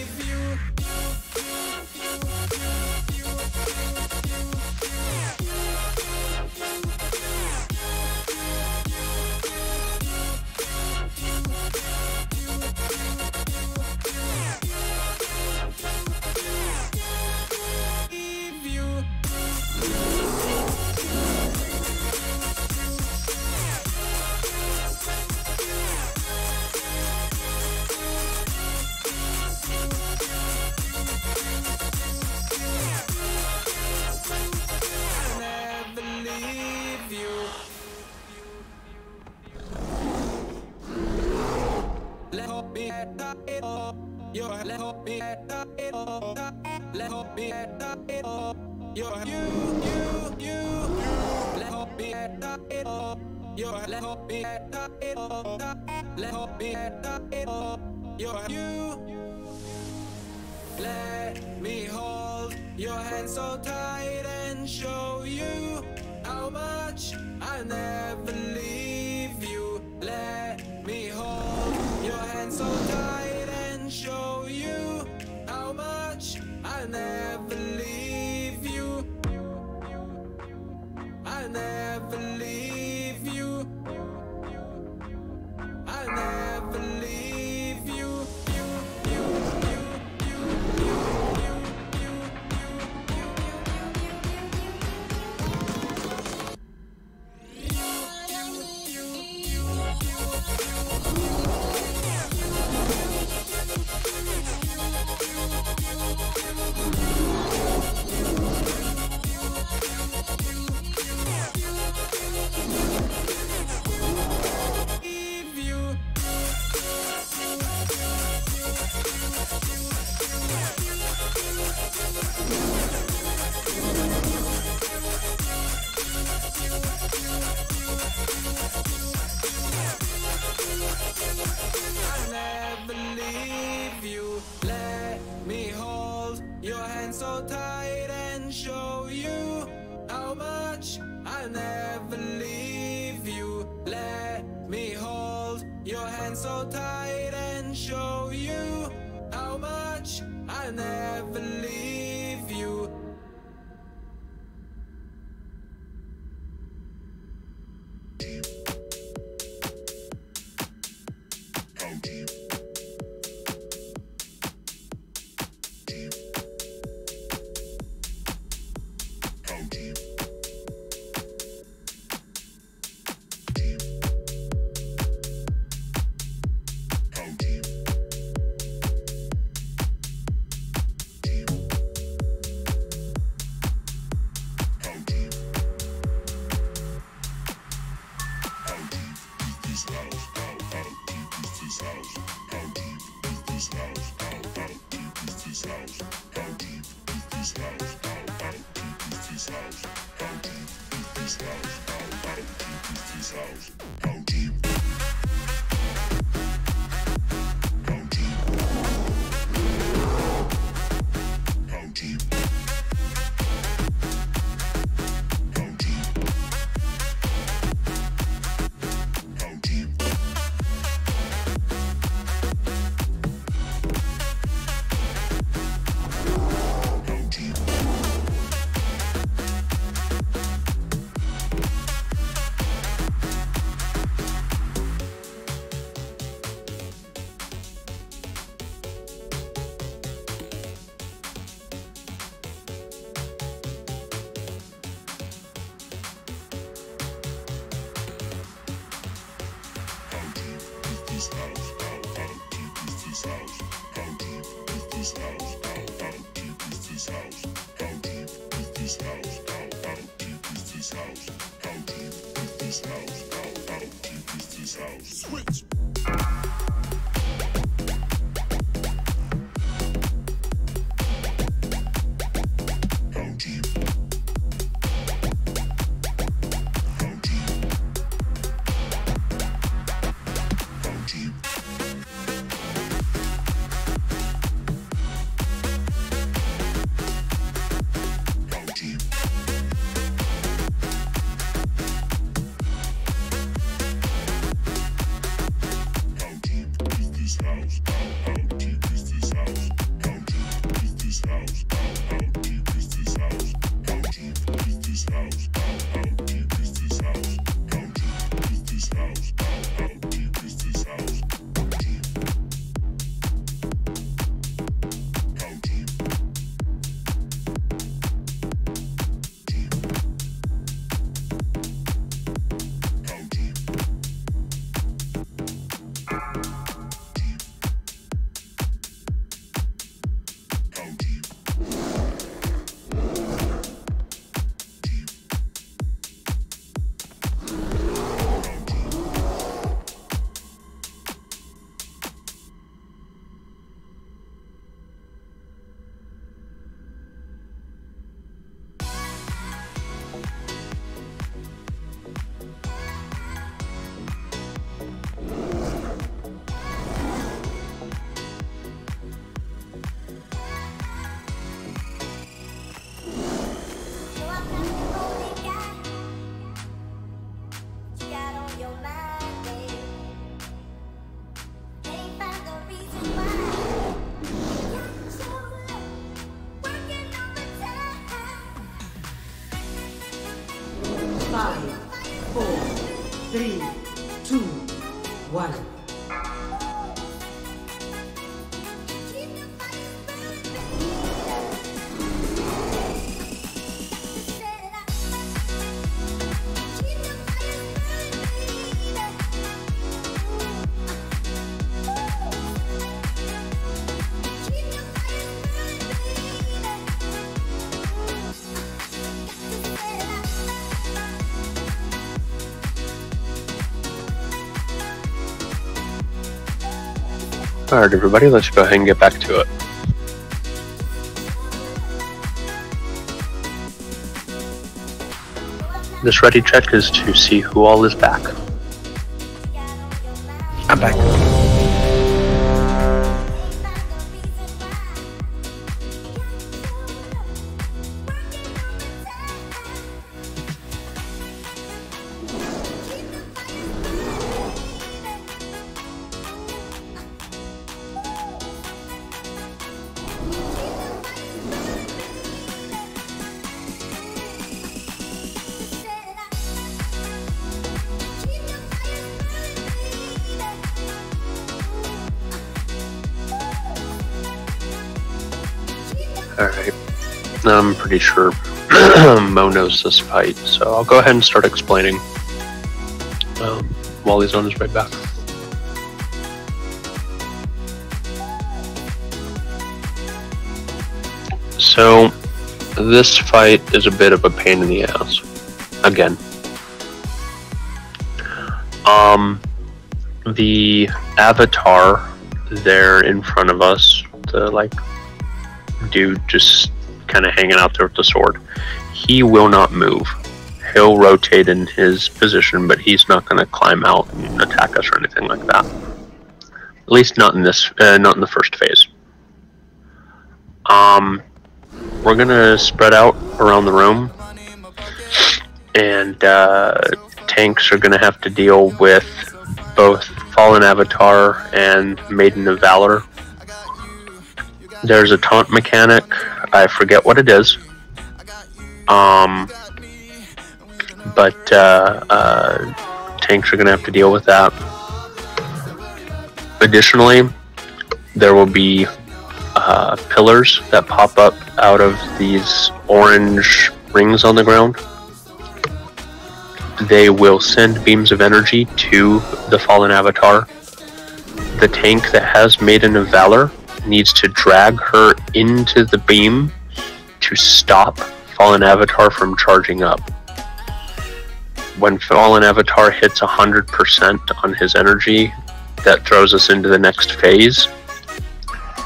Let me hold your hand so tight and show you how much I never leave you. Let me hold your hand so tight and show you how much I never leave you. I never leave you. I never leave you. So tight and show you how much I never leave you. Let me hold your hand so tight and show you how much I never leave you. this house? How deep is this house? How deep Alright everybody, let's go ahead and get back to it. This ready check is to see who all is back. I'm back. Alright, I'm pretty sure Mo knows this fight, so I'll go ahead and start explaining while he's on his way back. So, this fight is a bit of a pain in the ass. Again. The avatar there in front of us, the dude just kind of hanging out there with the sword, he will not move. He'll rotate in his position, but he's not going to climb out and attack us or anything like that. At least not in this, not in the first phase. We're going to spread out around the room, and tanks are going to have to deal with both Fallen Avatar and Maiden of Valor. There's a taunt mechanic, I forget what it is, but tanks are going to have to deal with that. Additionally, there will be pillars that pop up out of these orange rings on the ground. They will send beams of energy to the Fallen Avatar. The tank that has Maiden of Valor needs to drag her into the beam to stop Fallen Avatar from charging up. when Fallen Avatar hits 100% on his energy, that throws us into the next phase.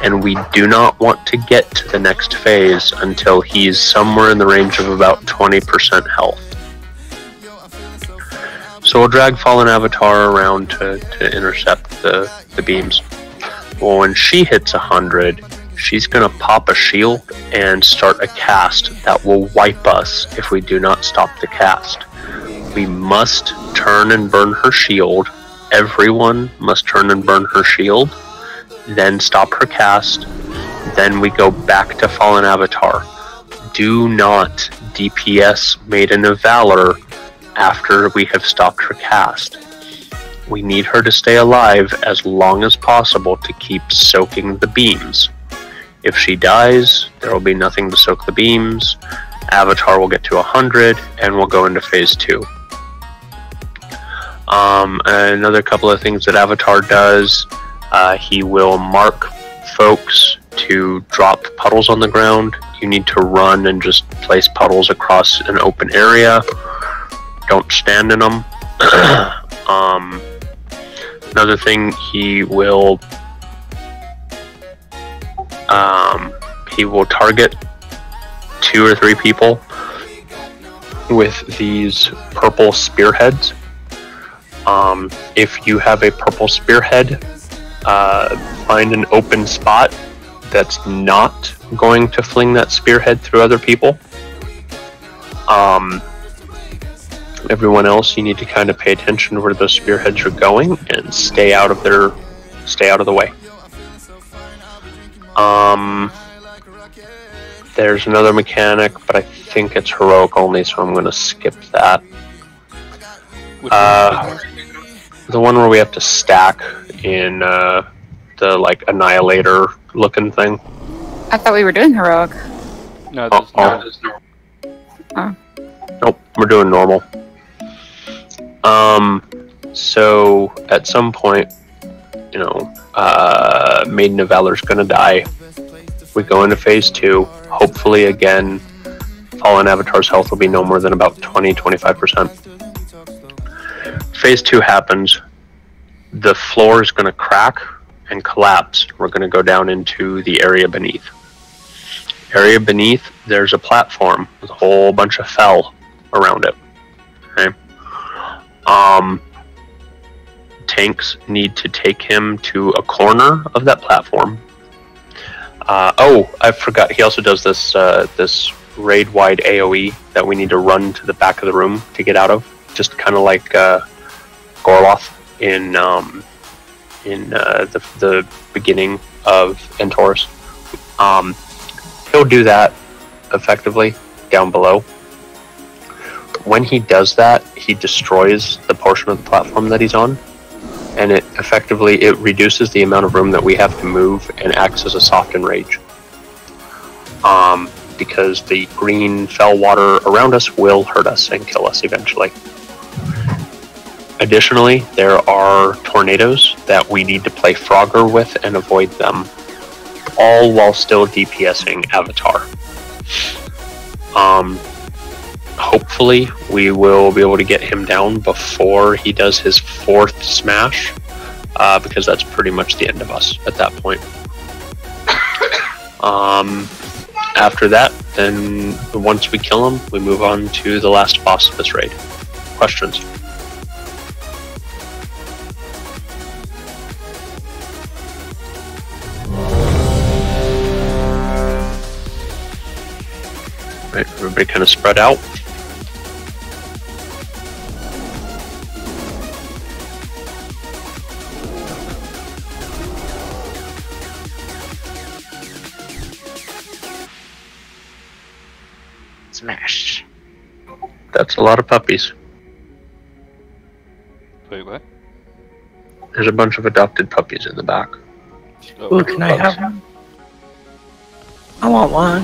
And we do not want to get to the next phase until he's somewhere in the range of about 20% health. So we'll drag Fallen Avatar around to intercept the beams. Well, when she hits 100, she's going to pop a shield and start a cast that will wipe us if we do not stop the cast. We must turn and burn her shield. Everyone must turn and burn her shield. Then stop her cast. Then we go back to Fallen Avatar. Do not DPS Maiden of Valor after we have stopped her cast. We need her to stay alive as long as possible to keep soaking the beams. If she dies, there will be nothing to soak the beams. Avatar will get to 100, and we'll go into phase 2. Another couple of things that Avatar does, he will mark folks to drop puddles on the ground. You need to run and just place puddles across an open area. Don't stand in them. Another thing, he will target 2 or 3 people with these purple spearheads. If you have a purple spearhead, find an open spot that's not going to fling that spearhead through other people. Everyone else, you need to kind of pay attention to where those spearheads are going and stay out of the way. There's another mechanic, but I think it's heroic only, so I'm going to skip that. The one where we have to stack in the like annihilator looking thing. I thought we were doing heroic. No, there's no. Oh. Nope, we're doing normal. So at some point, you know, Maiden of Valor's gonna die. We go into phase 2. Hopefully, again, Fallen Avatar's health will be no more than about 20-25%. Phase 2 happens. The floor is gonna crack and collapse. We're gonna go down into the area beneath. Area beneath, there's a platform with a whole bunch of fel around it. Okay. Tanks need to take him to a corner of that platform. Oh, I forgot. He also does this this raid-wide AOE that we need to run to the back of the room to get out of. Just kind of like Gorloth in the beginning of N TOS. He'll do that effectively down below. When he does that, he destroys the portion of the platform that he's on, and it reduces the amount of room that we have to move and acts as a soft enrage. Because the green fel water around us will hurt us and kill us eventually. Additionally, there are tornadoes that we need to play Frogger with and avoid them, all while still DPSing Avatar. Hopefully, we will be able to get him down before he does his 4th smash, because that's pretty much the end of us at that point. After that, then once we kill him, we move on to the last boss of this raid. Questions? Right, everybody kind of spread out. Smash. That's a lot of puppies. Wait, what? There's a bunch of adopted puppies in the back. Oh, Ooh, can I have one? I want one.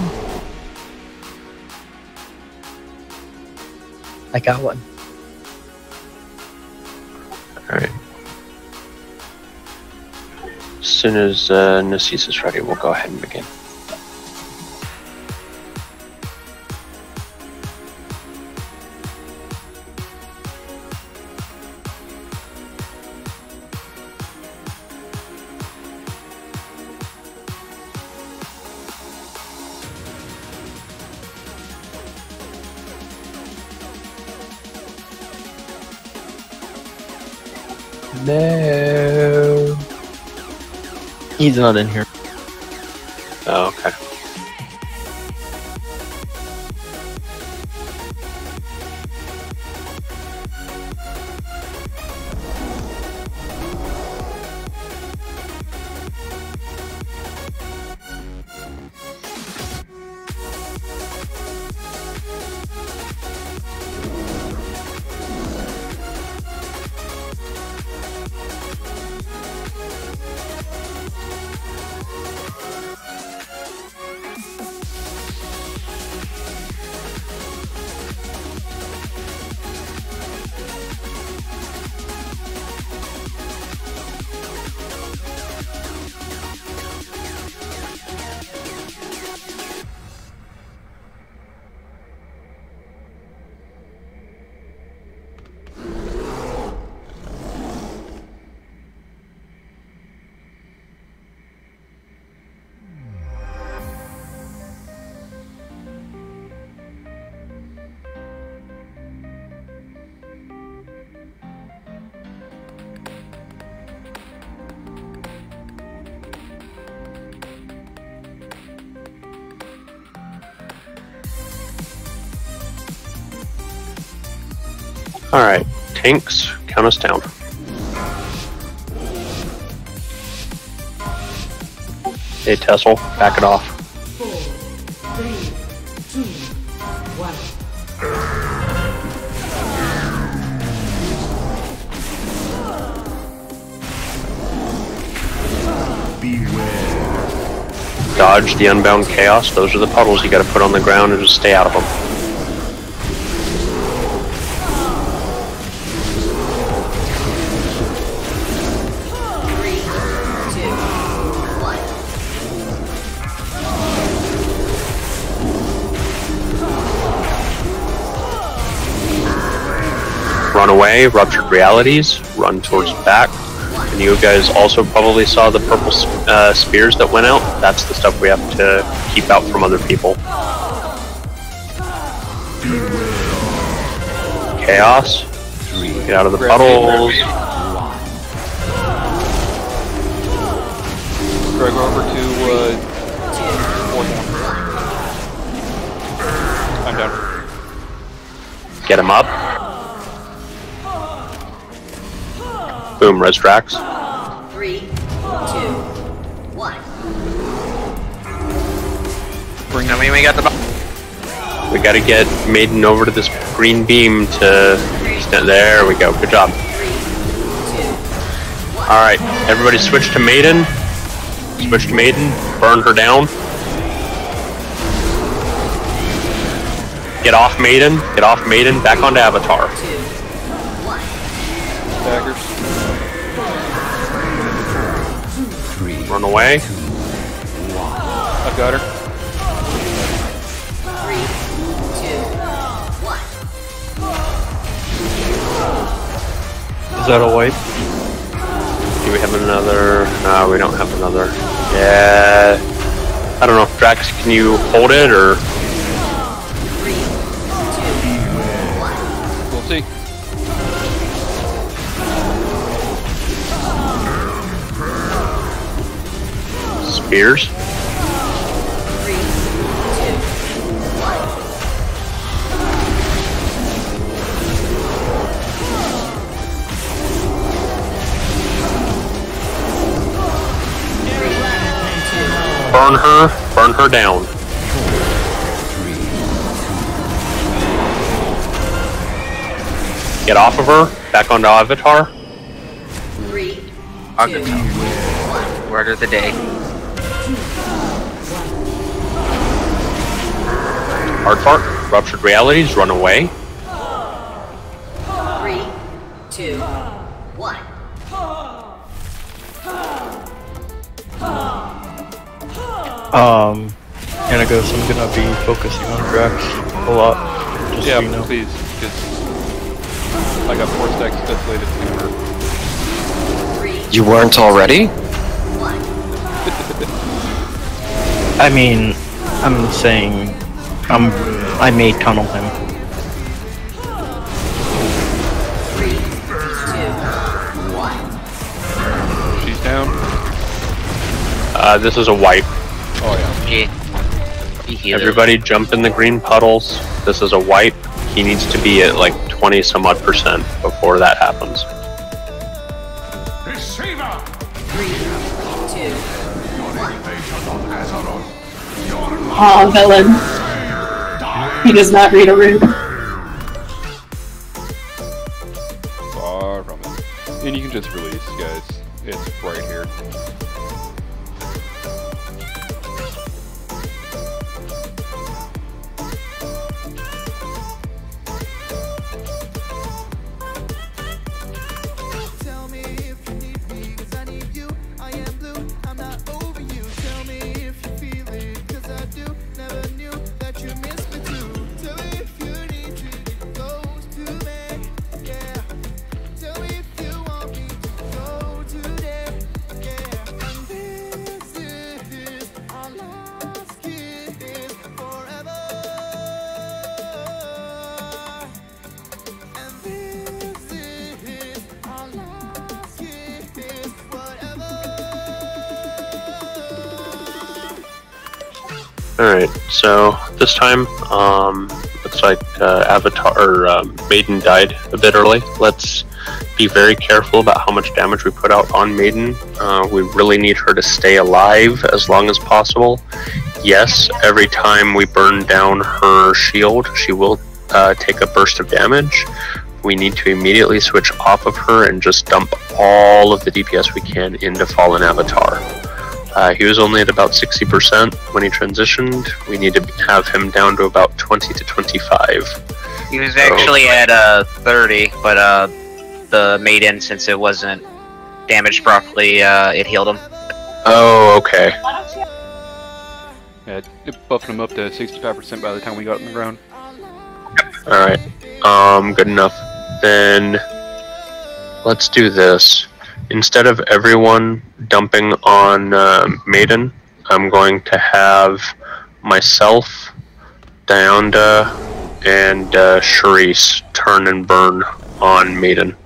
I got one. Alright. As soon as Nasis is ready, we'll go ahead and begin. No. He's not in here. Oh, okay. Alright, tanks, count us down. Hey, Tessel, back it off. 4, 3, 2, 1. Beware. Dodge the unbound chaos. Those are the puddles you gotta put on the ground and just stay out of them. Run away, ruptured realities, run towards the back. And you guys also probably saw the purple spears that went out. That's the stuff we have to keep out from other people. Chaos. Get out of the puddles. Greg, over to I'm down. Get him up. Boom, res Drax. 3, 2, 1. Tell me when you got the We gotta get Maiden over to this green beam to stand. There we go. Good job. Alright, everybody switch to Maiden. Switch to Maiden. Burn her down. Get off Maiden. Get off Maiden. Back onto Avatar. Daggers. Run away. I've got her. 3, 2, 1. Is that a wipe? Do we have another? No, we don't have another. Yeah. I don't know. Drax, can you hold it or? 3, 2, 1. We'll see. Spears. 3, 2, 1. Burn her down. Get off of her. Back onto Avatar. 3, 2, word of the day. Hard fart. Ruptured realities. Run away. 3, 2, 1. Anagos, I'm gonna be focusing on Drax a lot. Just Yeah, so you know. please, because I got 4 stacks deflated to her. 3, You weren't already? 1. I mean, I'm saying, I may tunnel him. 3, 2, 1. This is a wipe. Oh yeah. Everybody jump in the green puddles. This is a wipe. He needs to be at like 20 some odd % before that happens. Receiver! 3, 2, 1. Aw, villain. He does not read a rune. Far from it. And you can just release, guys. It's right here. Tell me if you need me, 'cause I need you. I am blue, I'm not over you. Tell me if you feel it, 'cause I do. Never knew that you missed me too. Tell me if you need to get close to me, yeah. Tell me if you want me to go today, yeah. And this is our last kiss forever. And this is our last kiss forever. Alright, so this time, looks like Avatar or Maiden died a bit early. Let's be very careful about how much damage we put out on Maiden. We really need her to stay alive as long as possible. Yes, every time we burn down her shield, she will take a burst of damage. We need to immediately switch off of her and just dump all of the DPS we can into Fallen Avatar. He was only at about 60% when he transitioned. We need to have him down to about 20 to 25. He was actually at 30, but the Maiden, since it wasn't damaged properly, it healed him. Oh, okay. Yeah, it buffed him up to 65% by the time we got on the ground. Alright, good enough. Then let's do this. Instead of everyone dumping on Maiden, I'm going to have myself, Dianda, and Charisse turn and burn on Maiden.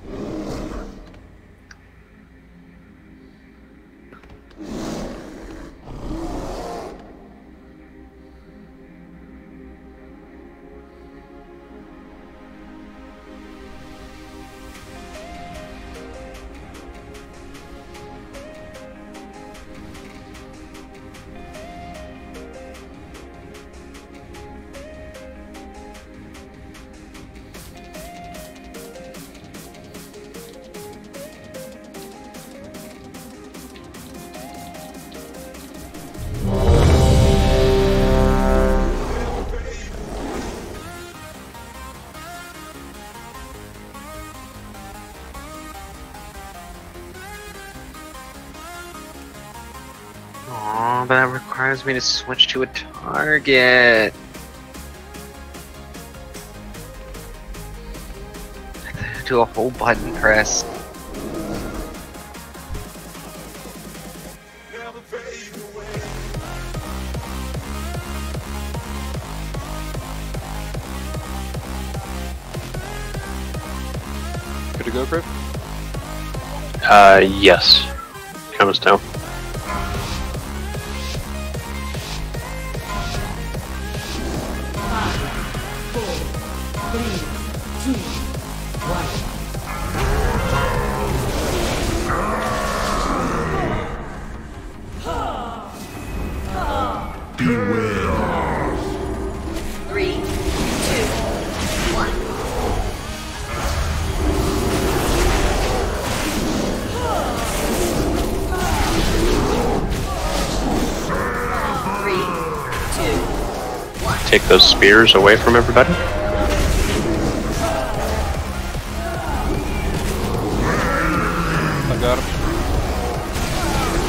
Aw, but that requires me to switch to a target. I have to do a whole button press. Good to go, Crip? Yes. Count us down. 3, 2, 1. Take those spears away from everybody. I got him.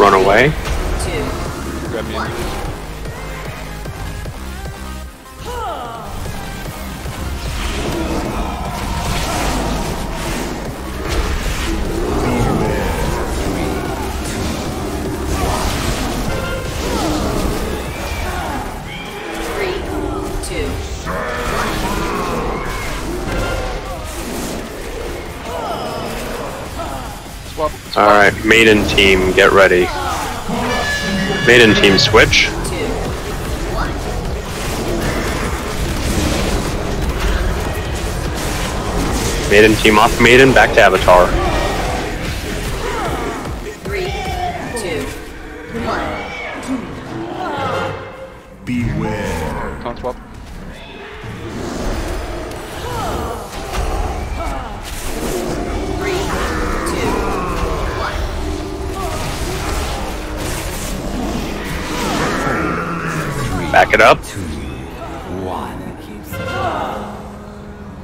Run away. 2, Grab me. 1. Alright, Maiden team, get ready. Maiden team switch. Maiden team off Maiden, back to Avatar. 3, 2, 1. Beware. Taunt swap. Back it up.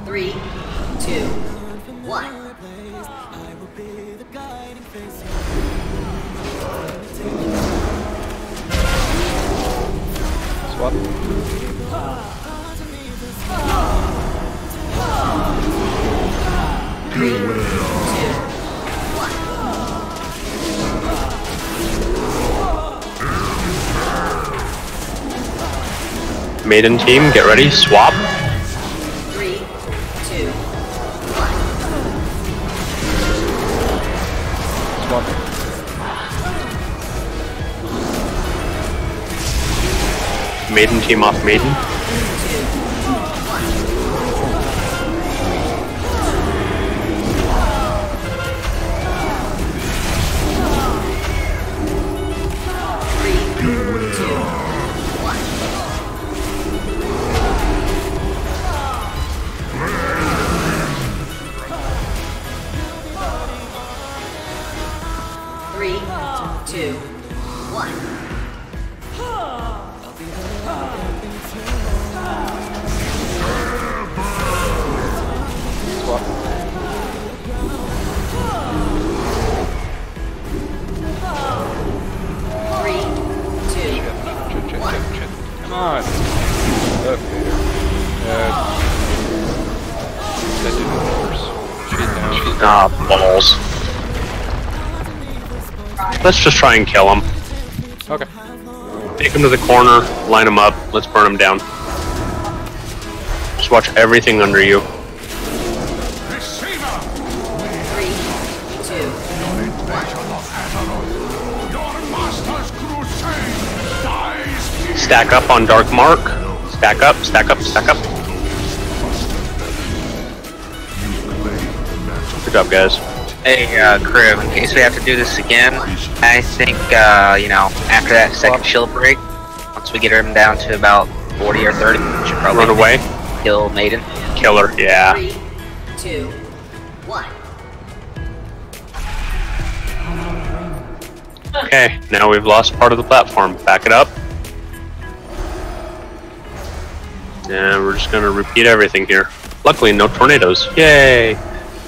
3, 2, 1. Swap. Maiden team, get ready, swap. 3, 2, 1. Swap. Maiden team off Maiden. Three, two, one. Swap. Three, two, Shit. Come on. Okay. That didn't worse. She's down. Ah, balls. Let's just try and kill him. Okay. Take him to the corner, line him up, let's burn him down. Just watch everything under you. Receiver. 3, 2, Your master's crusade dies. Stack up on Dark Mark. Stack up, stack up, stack up. Good job, guys. Hey, Crib, in case we have to do this again, I think, you know, after that second shield break, once we get him down to about 40 or 30, we should probably Run away. kill Maiden. Killer, yeah. 3, 2, 1. Okay, now we've lost part of the platform. Back it up. And we're just gonna repeat everything here. Luckily, no tornadoes. Yay!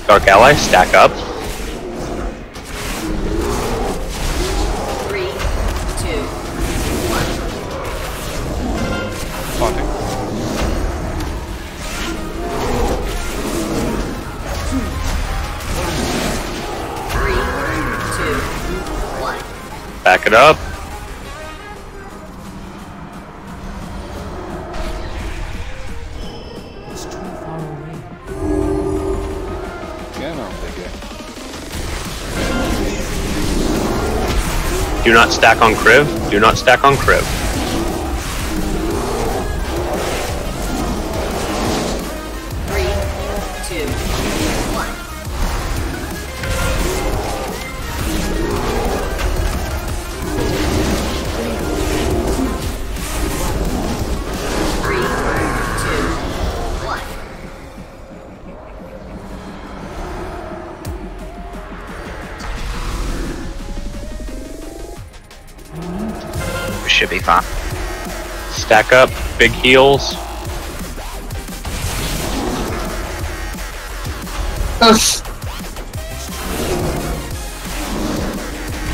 Dark Ally, stack up. 3, 2, 1. Taunting. Three, two, one. Back it up. Yeah, no, big guy. Do not stack on Kriv. Do not stack on Kriv. Three, two, one. Three, two, one. We should be fine. Stack up. Big heals.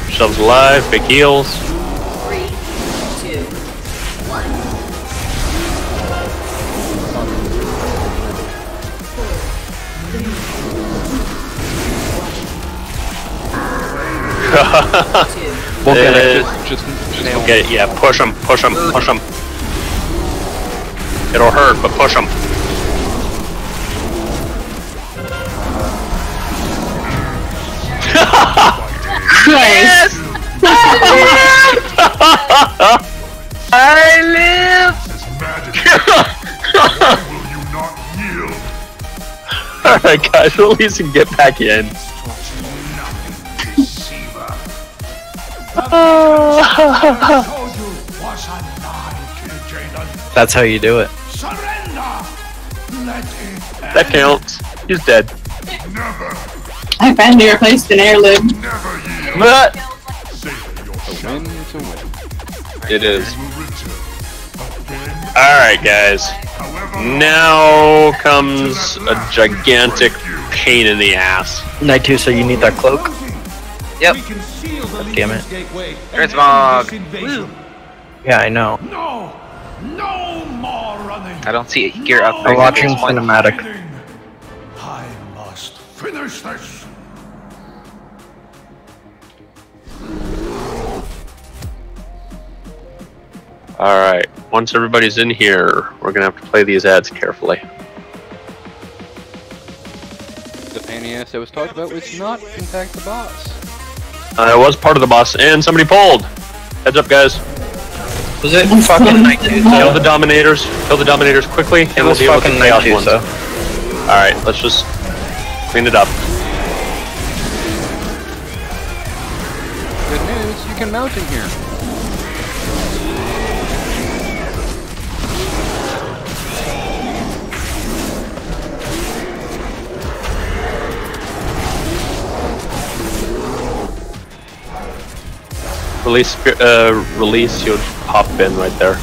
Yourselves alive. Big heals. 3, 2, 1. We'll get it. Just nail Okay, yeah, push him, push him, push him. It'll hurt, but push him. Christ. Alright guys, release and get back in. That's how you do it. That counts. He's dead. I finally replaced an heirloom. But A win is a win. it is. Alright guys. Now comes a gigantic pain in the ass. Night 2, so you need that cloak? Yep. God damn it. Transmog. Yeah, I know. No more running. I don't see gear upgrades. I'm watching at this point. cinematic. I must finish this. Alright, once everybody's in here, we're gonna have to play these ads carefully. The pain in the ass that was talked about was not, in fact, the boss. It was part of the boss, and somebody pulled! Heads up, guys. Was it fucking Night 2, Kill so? the Dominators. Kill the Dominators quickly, It and we'll was deal with the fucking Night Chaos 2, ones. so. Alright, let's just clean it up. Good news, you can mount in here. Release, you'll pop in right there.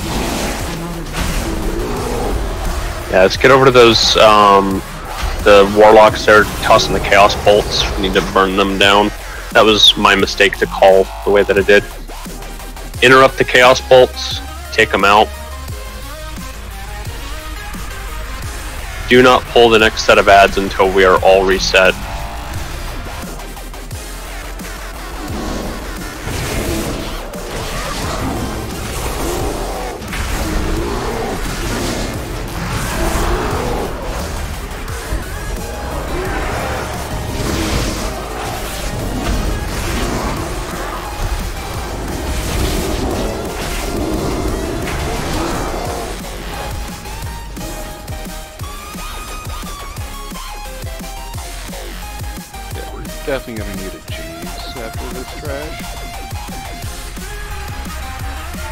Yeah, let's get over to those, the warlocks there tossing the chaos bolts. We need to burn them down. That was my mistake to call the way that I did. Interrupt the chaos bolts, take them out. Do not pull the next set of ads until we are all reset. Definitely gonna need a cheese after this trash.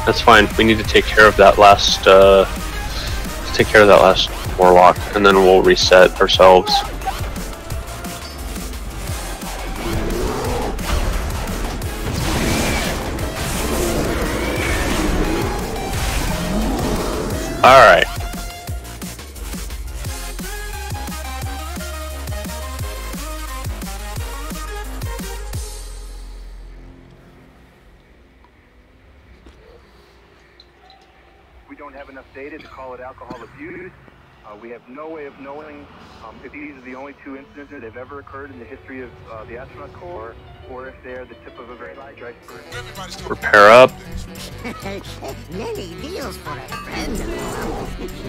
That's fine. We need to take care of that last. Let's take care of that last warlock, and then we'll reset ourselves. All right. We don't have enough data to call it alcohol abuse. We have no way of knowing if these are the only two incidents that have ever occurred in the history of the astronaut corps, or if they're the tip of a very large iceberg. Repair up. Many deals for a friend.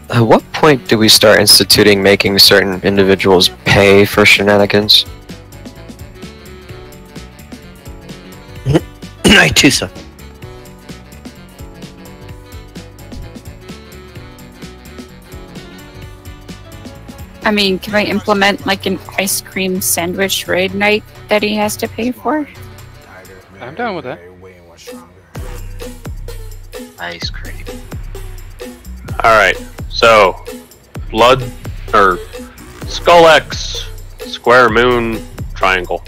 At what point do we start instituting making certain individuals pay for shenanigans? Night 2, so. I mean, can I implement like an ice cream sandwich raid night that he has to pay for? I'm down with that. Ice cream. All right. So, blood or skull X, square moon, triangle.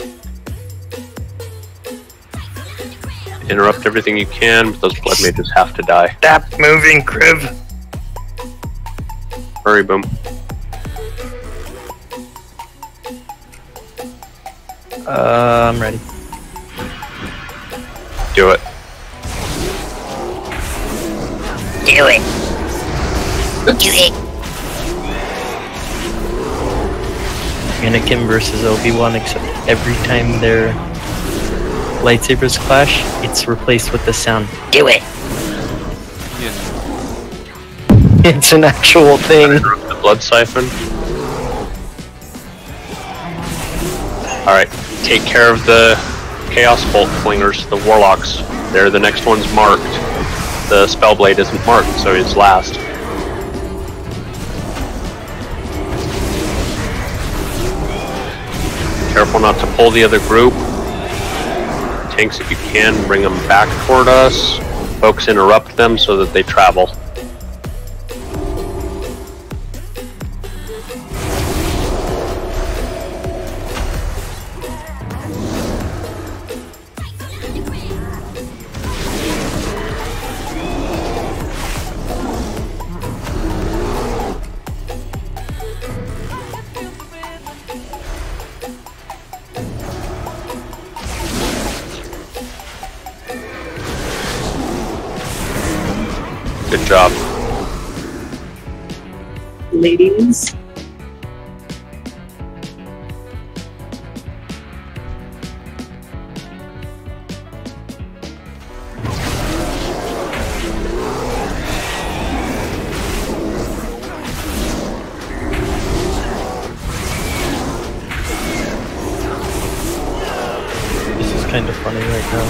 Interrupt everything you can, but those blood mages have to die. Stop moving, Kriv! Hurry, boom. I'm ready. Do it. Do it. Do it. Anakin versus Obi-Wan, except every time their lightsabers clash, it's replaced with the sound. Do it. It's an actual thing. The blood siphon. Alright, take care of the Chaos Bolt Flingers, the Warlocks. They're the next ones marked. the Spellblade isn't marked, so he's last. Careful not to pull the other group. Tanks, if you can, bring them back toward us. Folks, interrupt them so that they travel. Good job. Ladies. This is kind of funny right now.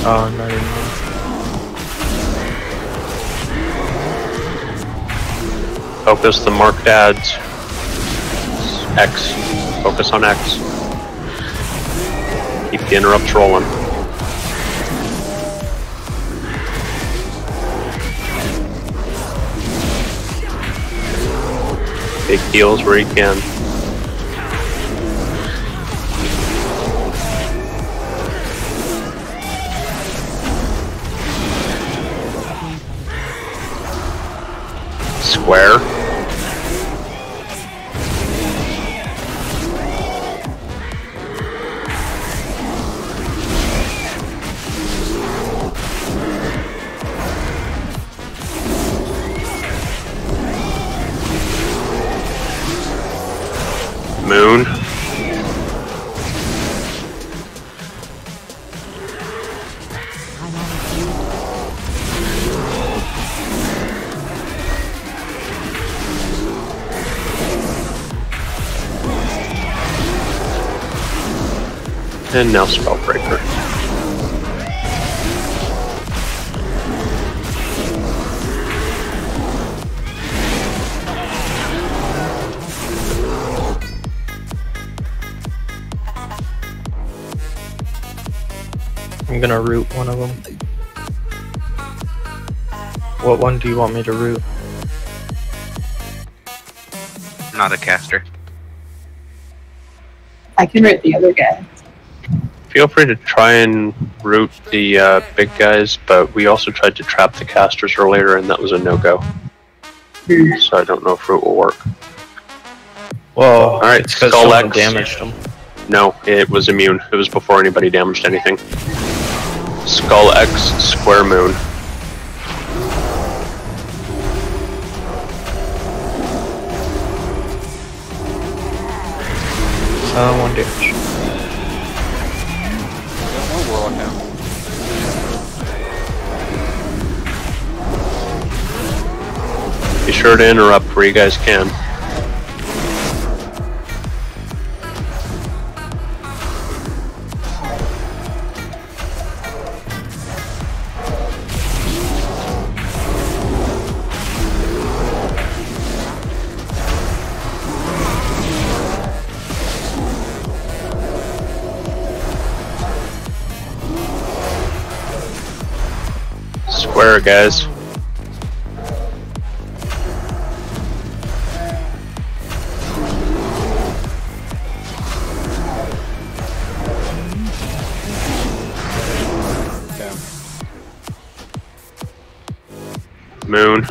Oh, not anymore. Focus the marked ads. X. Focus on X. Keep the interrupts rolling. Big heals where you can. Square. Moon. And now Spellbreaker. I'm gonna root one of them. What one do you want me to root? Not a caster. I can root the other guy. Feel free to try and root the big guys, but we also tried to trap the casters earlier, and that was a no-go. So I don't know if root will work. Well, alright, it's because Skull someone X. damaged them. No, it was immune. It was before anybody damaged anything. Skull X, Square Moon. One damage. One warlock now. Be sure to interrupt where you guys can. Square, guys. Moon.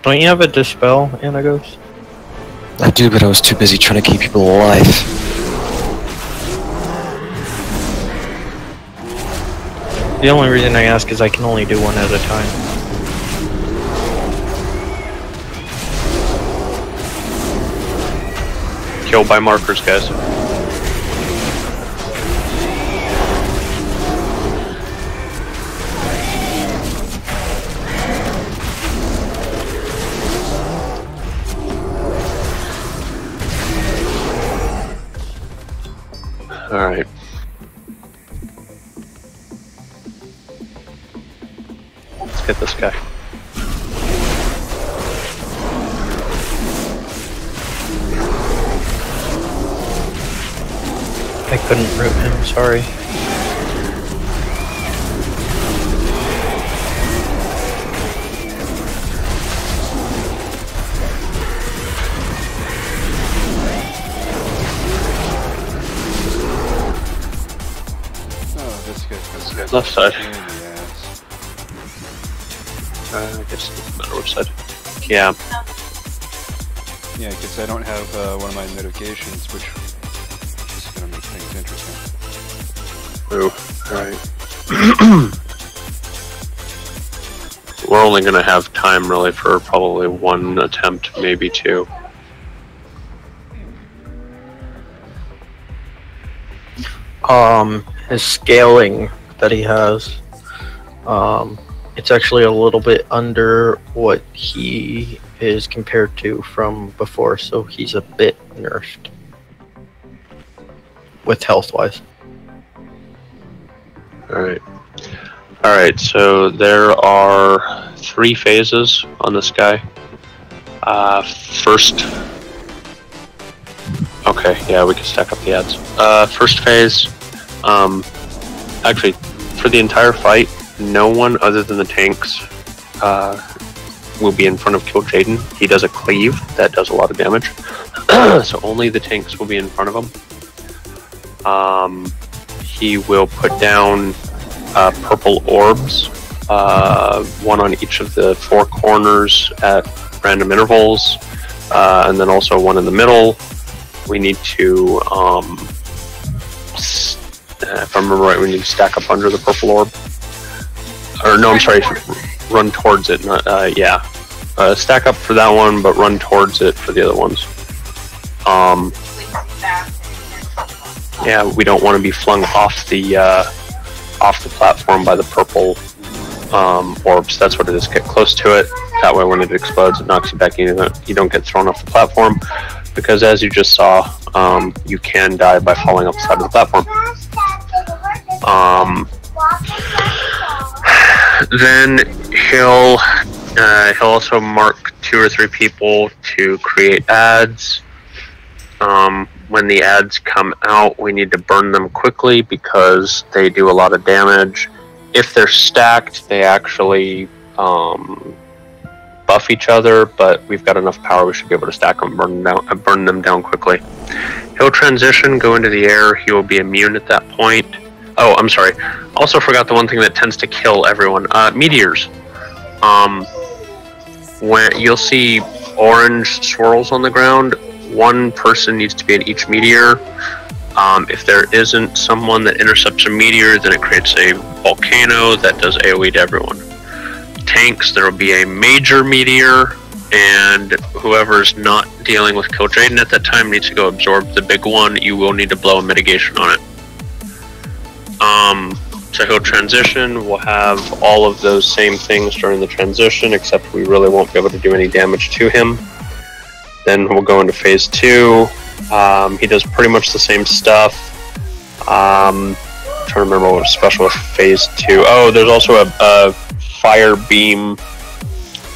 Don't you have a dispel, Anagos? I do, but I was too busy trying to keep people alive. The only reason I ask is I can only do one at a time. Kill by markers, guys. hit this guy. I couldn't root him, sorry. Oh, this guy's got Left side. pain in the ass. I guess it doesn't matter which side. Yeah. Yeah, because I don't have one of my mitigations, which is going to make things interesting. Ooh, alright. We're only going to have time really for probably one attempt, maybe two. His scaling that he has, it's actually a little bit under what he is compared to from before, so he's a bit nerfed with health-wise. Alright. Alright, so there are 3 phases on this guy. First... Okay, yeah, we can stack up the ads. First phase, actually, for the entire fight, no one other than the tanks will be in front of Kill Jaden. He does a cleave that does a lot of damage, so only the tanks will be in front of him. He will put down purple orbs, one on each of the 4 corners at random intervals, and then also one in the middle. We need to, if I remember right, we need to stack up under the purple orb. Or no, I'm sorry, run towards it. Not, yeah, stack up for that one, but run towards it for the other ones. Yeah, we don't want to be flung off the platform by the purple orbs. That's what it is. Get close to it. That way, when it explodes, it knocks you back in. You don't get thrown off the platform, because as you just saw, you can die by falling off the side of the platform. Then he'll also mark 2 or 3 people to create ads. When the ads come out, we need to burn them quickly because they do a lot of damage. If they're stacked, they actually buff each other, but we've got enough power, we should be able to stack them and burn them down quickly. He'll transition, go into the air, he will be immune at that point. Oh, I'm sorry. Also forgot the one thing that tends to kill everyone. Meteors. When you'll see orange swirls on the ground, 1 person needs to be in each meteor. If there isn't someone that intercepts a meteor, then it creates a volcano that does AoE to everyone. Tanks, there will be a major meteor, and whoever's not dealing with Kill Jaden at that time needs to go absorb the big one. You will need to blow a mitigation on it. So he'll transition. We'll have all of those same things during the transition, except we really won't be able to do any damage to him. Then we'll go into phase 2. He does pretty much the same stuff. I'm trying to remember what was special with phase 2. Oh, there's also a fire beam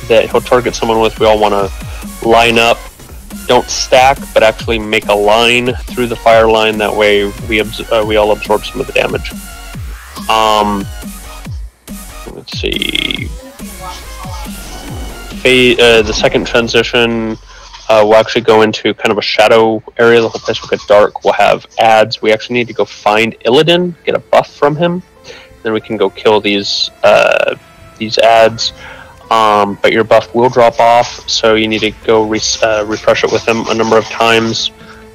that he'll target someone with. We all want to line up, don't stack, but actually make a line through the fire line. That way we all absorb some of the damage. Let's see. The second transition, we'll actually go into kind of a shadow area. The whole place will get dark. We'll have ads. We actually need to go find Illidan, get a buff from him. Then we can go kill these ads. But your buff will drop off, so you need to go refresh it with him a number of times.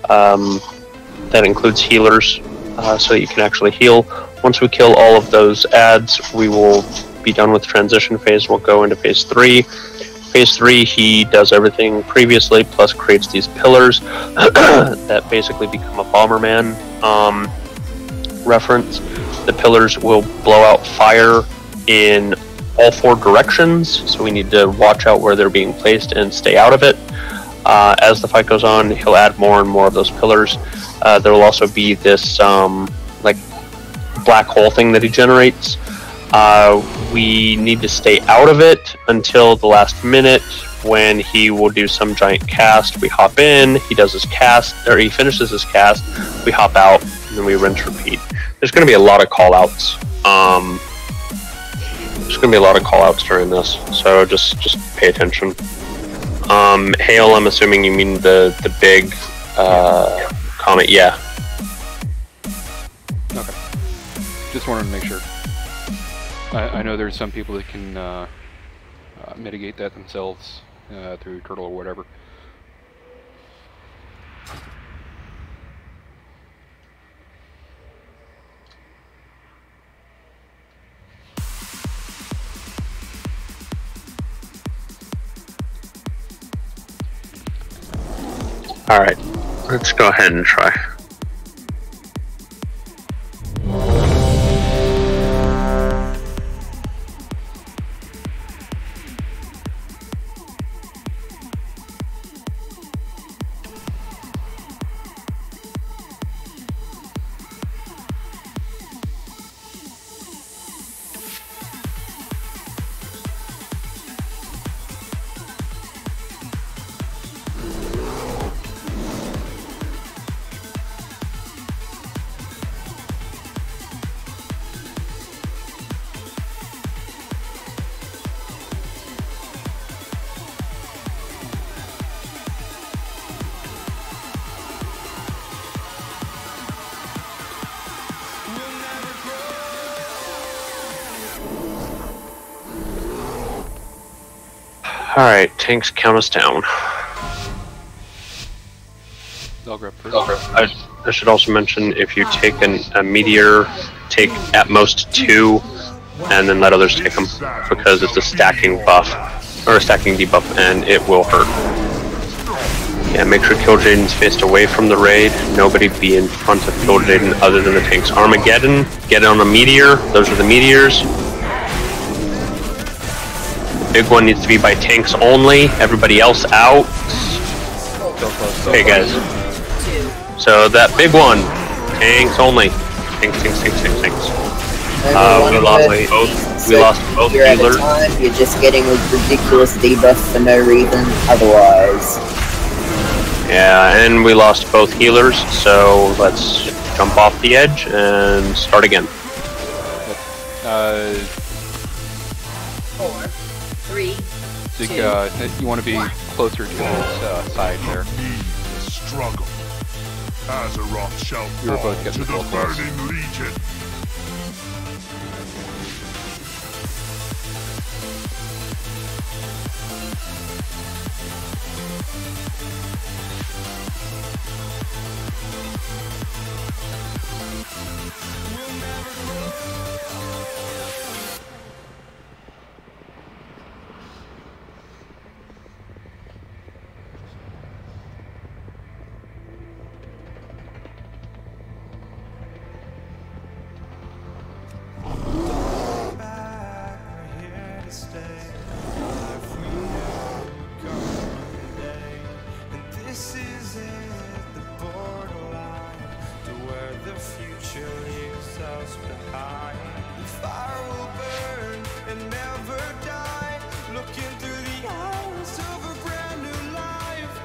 That includes healers, so that you can actually heal. Once we kill all of those ads, we will be done with transition phase. We'll go into phase 3. Phase 3, he does everything previously, plus creates these pillars that basically become a Bomberman reference. The pillars will blow out fire in all 4 directions, so we need to watch out where they're being placed and stay out of it. As the fight goes on, he'll add more and more of those pillars. There will also be this like black hole thing that he generates. We need to stay out of it until the last minute when he will do some giant cast. We hop in, he does his cast, or he finishes his cast, we hop out, and then we rinse repeat. There's going to be a lot of call-outs. There's going to be a lot of call-outs during this, so just pay attention. Hail, I'm assuming you mean the big comet, yeah. Okay. Just wanted to make sure. I know there's some people that can mitigate that themselves through Turtle or whatever. Alright, let's go ahead and try. Alright, tanks, count us down. I'll grab first. I should also mention, if you take a meteor, take at most 2, and then let others take them, because it's a stacking buff, or a stacking debuff, and it will hurt. Yeah, make sure Kill Jaden's faced away from the raid. Nobody be in front of Kill Jaden other than the tanks. Armageddon, get on a meteor. Those are the meteors. Big one needs to be by tanks only. Everybody else out. Okay, guys. So that big one, tanks only. Tanks. We lost both healers. You're just getting a ridiculous debuff for no reason otherwise. Yeah, and we lost both healers, so let's jump off the edge and start again. 4, 3, So you want to be closer to his side there. Struggle. Azeroth shall You were fall both getting to the both close. burning legion.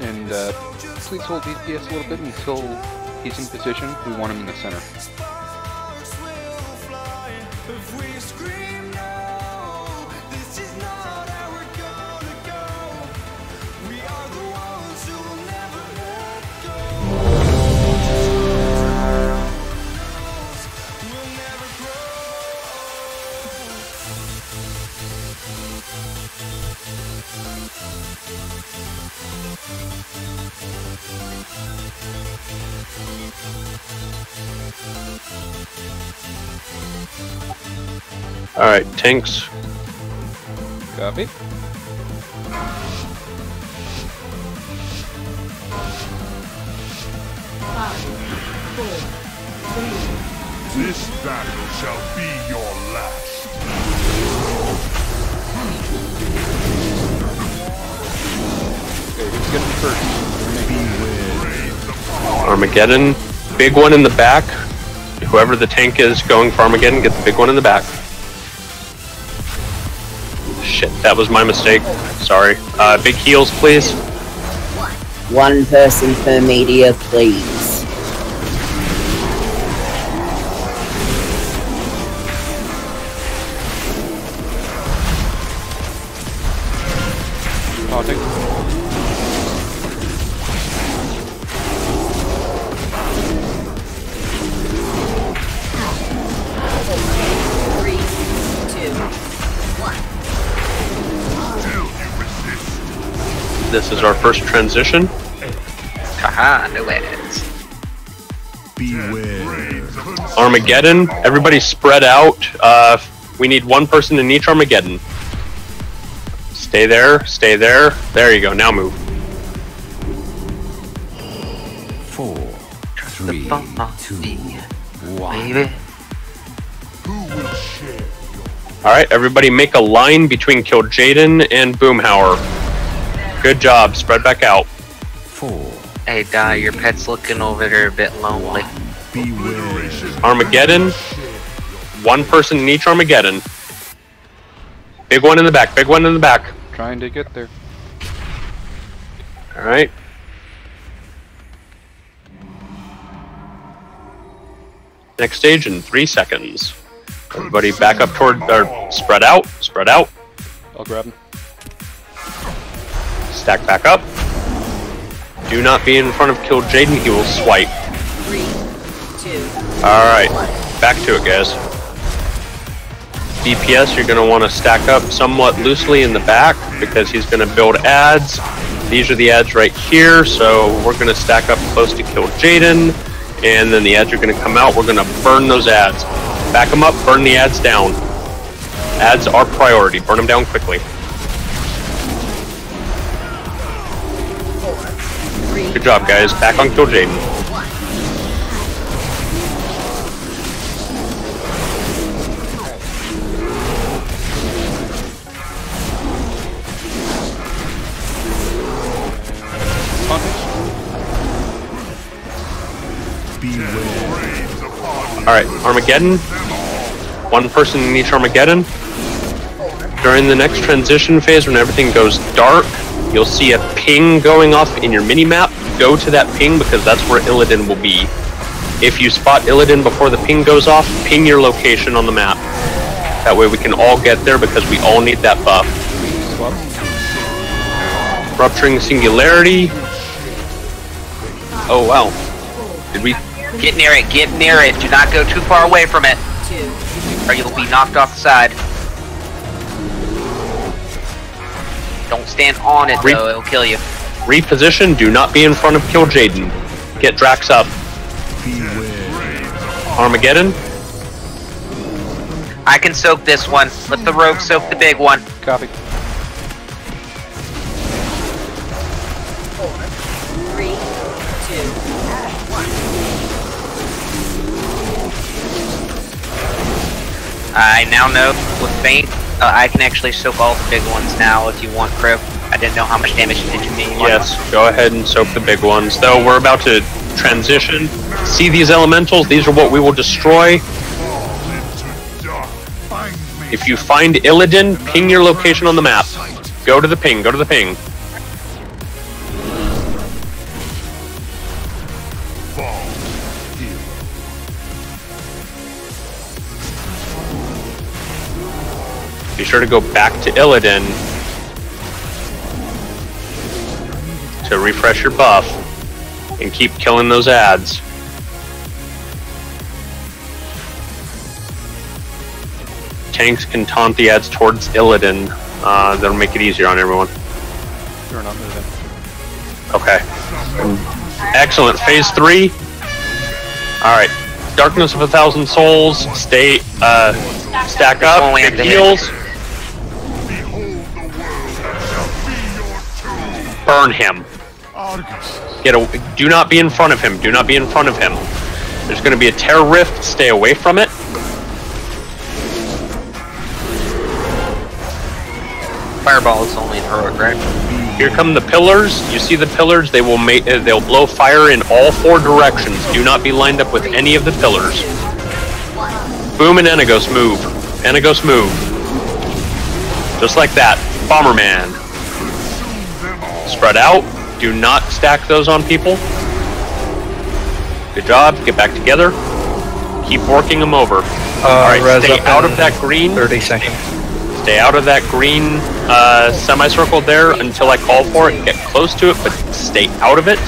And please hold DPS a little bit until he's in position. We want him in the center. Alright, tanks. Copy. This battle shall be your last. Okay, who's getting first? Armageddon. Big one in the back. Whoever the tank is going for Armageddon, get the big one in the back. Shit, that was my mistake. Sorry. Big heals, please. One person per media, please. This is our first transition. Haha, no ads. Beware. Armageddon. Everybody spread out. We need one person in each Armageddon. Stay there. Stay there. There you go. Now move. 4, 3, 2, 1. Baby. Alright, everybody make a line between Kill Jaden and Boomhauer. Good job. Spread back out. 4. Hey, Di, your pet's looking over there a bit lonely. Beware. Armageddon. One person in each Armageddon. Big one in the back. Big one in the back. Trying to get there. Alright. Next stage in 3 seconds. Everybody back up toward, or spread out. Spread out. I'll grab him. Stack back up. Do not be in front of Kill Jaden, he will swipe. 3, 2. Alright, back to it, guys. DPS, you're going to want to stack up somewhat loosely in the back because he's going to build ads. These are the ads right here, so we're going to stack up close to Kill Jaden, and then the ads are going to come out. We're going to burn those ads. Back them up, burn the ads down. Ads are priority. Burn them down quickly. Good job, guys. Back on Kill Jaden. Alright, Armageddon. One person in each Armageddon. During the next transition phase, when everything goes dark, you'll see a ping going off in your mini-map. Go to that ping because that's where Illidan will be. If you spot Illidan before the ping goes off, ping your location on the map. That way we can all get there because we all need that buff. Rupturing Singularity. Oh wow. Did we... Get near it, get near it. Do not go too far away from it, or you'll be knocked off the side. Don't stand on it though, it'll kill you. Reposition, do not be in front of Kill Jaden. Get Drax up. Armageddon. I can soak this one. Let the rogue soak the big one. Copy. 3, 2. I now know with Faint, I can actually soak all the big ones now if you want, Crow. I didn't know how much damage did you mean. Yes, go ahead and soak the big ones. Though we're about to transition. See these elementals? These are what we will destroy. If you find Illidan, ping your location on the map. Go to the ping, go to the ping. Be sure to go back to Illidan to refresh your buff and keep killing those ads. Tanks can taunt the ads towards Illidan. That'll make it easier on everyone. You're not moving. Okay. Excellent. Phase 3. Alright. Darkness of 1,000 Souls. Stay, stack up. Big heals. Burn him. Do not be in front of him. Do not be in front of him. There's going to be a Terror Rift. Stay away from it. Fireball is only heroic, right? Here come the pillars. You see the pillars? They will make. They'll blow fire in all 4 directions. Do not be lined up with any of the pillars. Boom and Enagos move. Enagos move. Just like that. Bomberman. Spread out. Do not stack those on people. Good job. Get back together. Keep working them over. Alright, stay out of that green. 30 seconds. Stay out of that green semicircle there until I call for it. Get close to it, but stay out of it.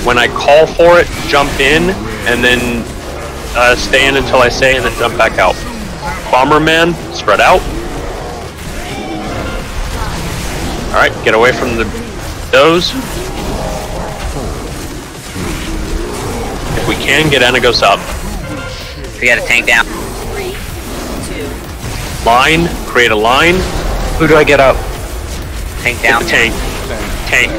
When I call for it, jump in, and then stay in until I say, and then jump back out. Bomberman, spread out. Alright, get away from those. If we can, get Enagos up. We got a tank down. Line, create a line. Who do I get up? Tank down. Tank. Tank.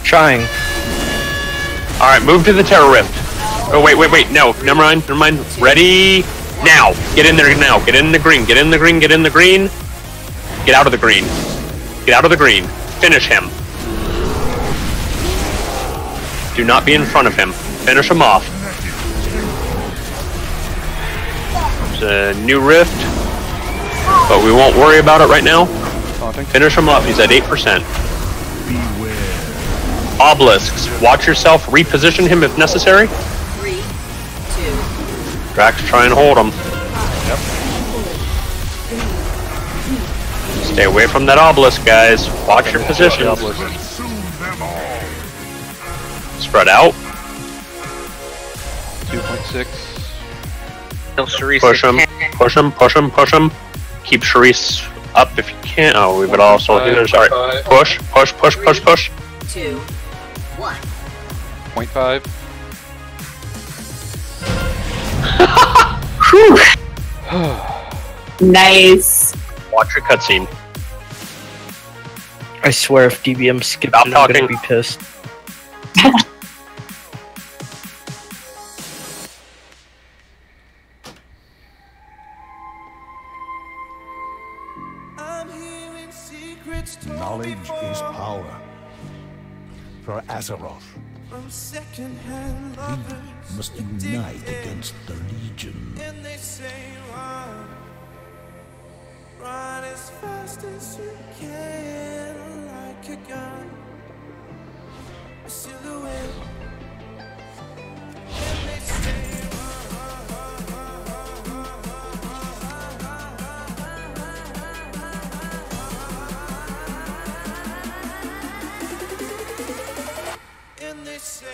Trying. Alright, move to the Terror Rift. Oh, wait. No, never mind. Ready? Now. Get in there now. Get in the green. Get in the green. Get in the green. Get out of the green. Get out of the green. Finish him. Do not be in front of him. Finish him off. There's a new rift, but we won't worry about it right now. Finish him off. He's at 8%. Obelisks. Watch yourself. Reposition him if necessary. 3, 2. Drax, try and hold him. Yep. Stay away from that obelisk, guys. Watch your position. Spread out. 2.6. Push him. Push him. Push him. Push him. Keep Sharice up if you can. Oh, we've got all soul healers. Alright. Push. Push. Push. Push. Push. 2, 1. 0.5. Nice. Watch your cutscene. I swear if DBM skips Stop it, I'm gonna talking. be pissed. Knowledge is power. For Azeroth, we must unite against the Legion. And they say run as fast as you can, like a gun, a silhouette. And they say and they say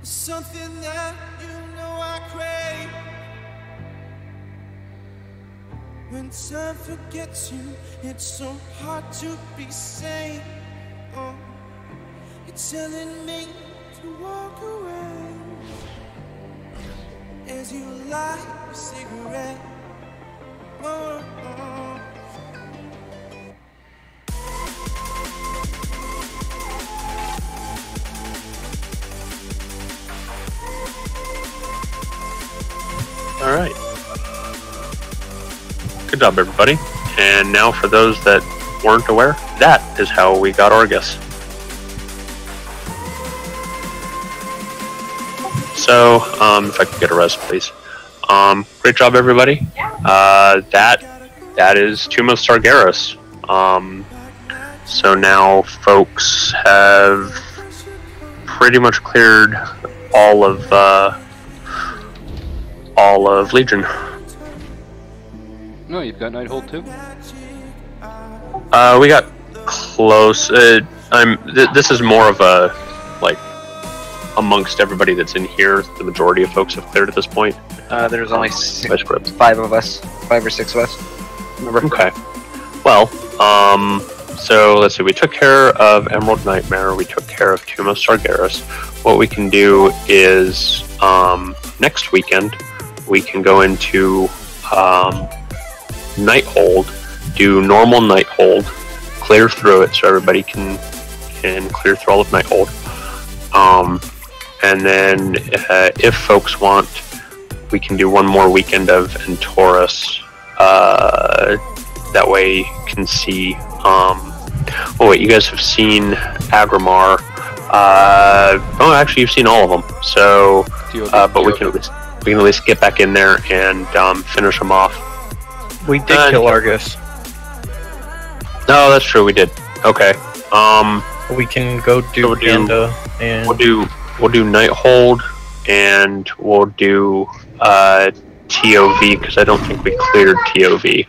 something that you know I crave. When time forgets you, it's so hard to be sane. Oh, you're telling me to walk away as you light a cigarette. Oh, oh. Alright. Good job, everybody. And now for those that weren't aware, that is how we got Orgus. So, if I could get a rest, please. Great job, everybody. That is Tomb of Sargeras. So now folks have pretty much cleared all of all of Legion. No, you've got Nighthold too? We got close. This is more of a, like, amongst everybody that's in here, the majority of folks have cleared at this point. There's only 5 of us. 5 or 6 of us. Remember? Okay. Well, so let's see, we took care of Emerald Nightmare, we took care of Tomb of Sargeras. What we can do is, next weekend, we can go into, Nighthold, do normal Nighthold, clear through it so everybody can clear through all of Nighthold. And then, if folks want, we can do one more weekend of N TOS. That way you can see, oh wait, you guys have seen Agrimar. Oh, actually you've seen all of them. So, but we can at least get back in there and finish them off. We did kill Argus. No, that's true, we did. Okay. We can go do Panda and we'll do Nighthold and we'll do TOV because I don't think we cleared TOV.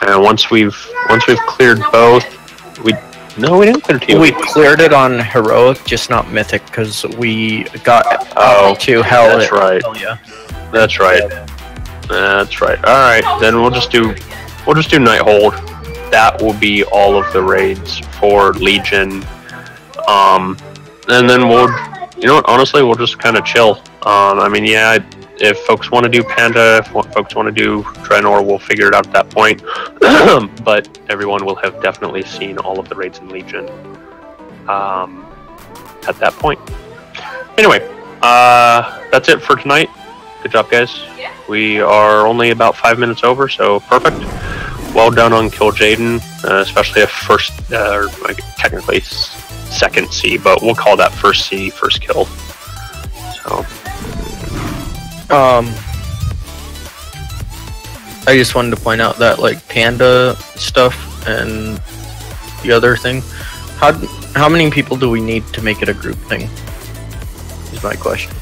And once we've cleared both, we didn't clear TOV. We cleared it on Heroic, just not Mythic, because we got to Hell. That's right. Yeah. That's right. That's right. All right, then we'll just do Nighthold. That will be all of the raids for Legion. And then we'll, you know what? Honestly, we'll just kind of chill. I mean, yeah. If folks want to do Panda, if folks want to do Draenor, we'll figure it out at that point. But everyone will have definitely seen all of the raids in Legion at that point. Anyway, that's it for tonight. Good job, guys. We are only about 5 minutes over, so perfect. Well done on Kill Jaden, especially a first, or technically second C, but we'll call that first C, first kill. So. I just wanted to point out that, like, Panda stuff and the other thing, how many people do we need to make it a group thing? Is my question.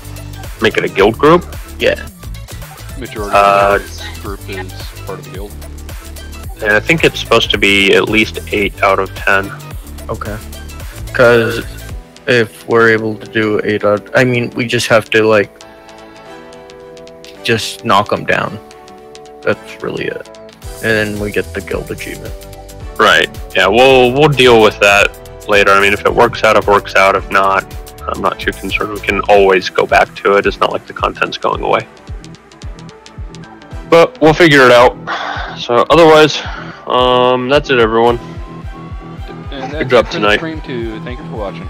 Make it a guild group? Yeah. Majority of the group is part of the guild. And I think it's supposed to be at least 8 out of 10. Okay. Because if we're able to do 8 out, I mean, we just have to, like, just knock them down. That's really it. And then we get the guild achievement. Right. Yeah, we'll deal with that later. I mean, if it works out, it works out. If not, I'm not too concerned. We can always go back to it. It's not like the content's going away. But we'll figure it out. So otherwise, that's it, everyone. And good job tonight. Stream too. Thank you for watching.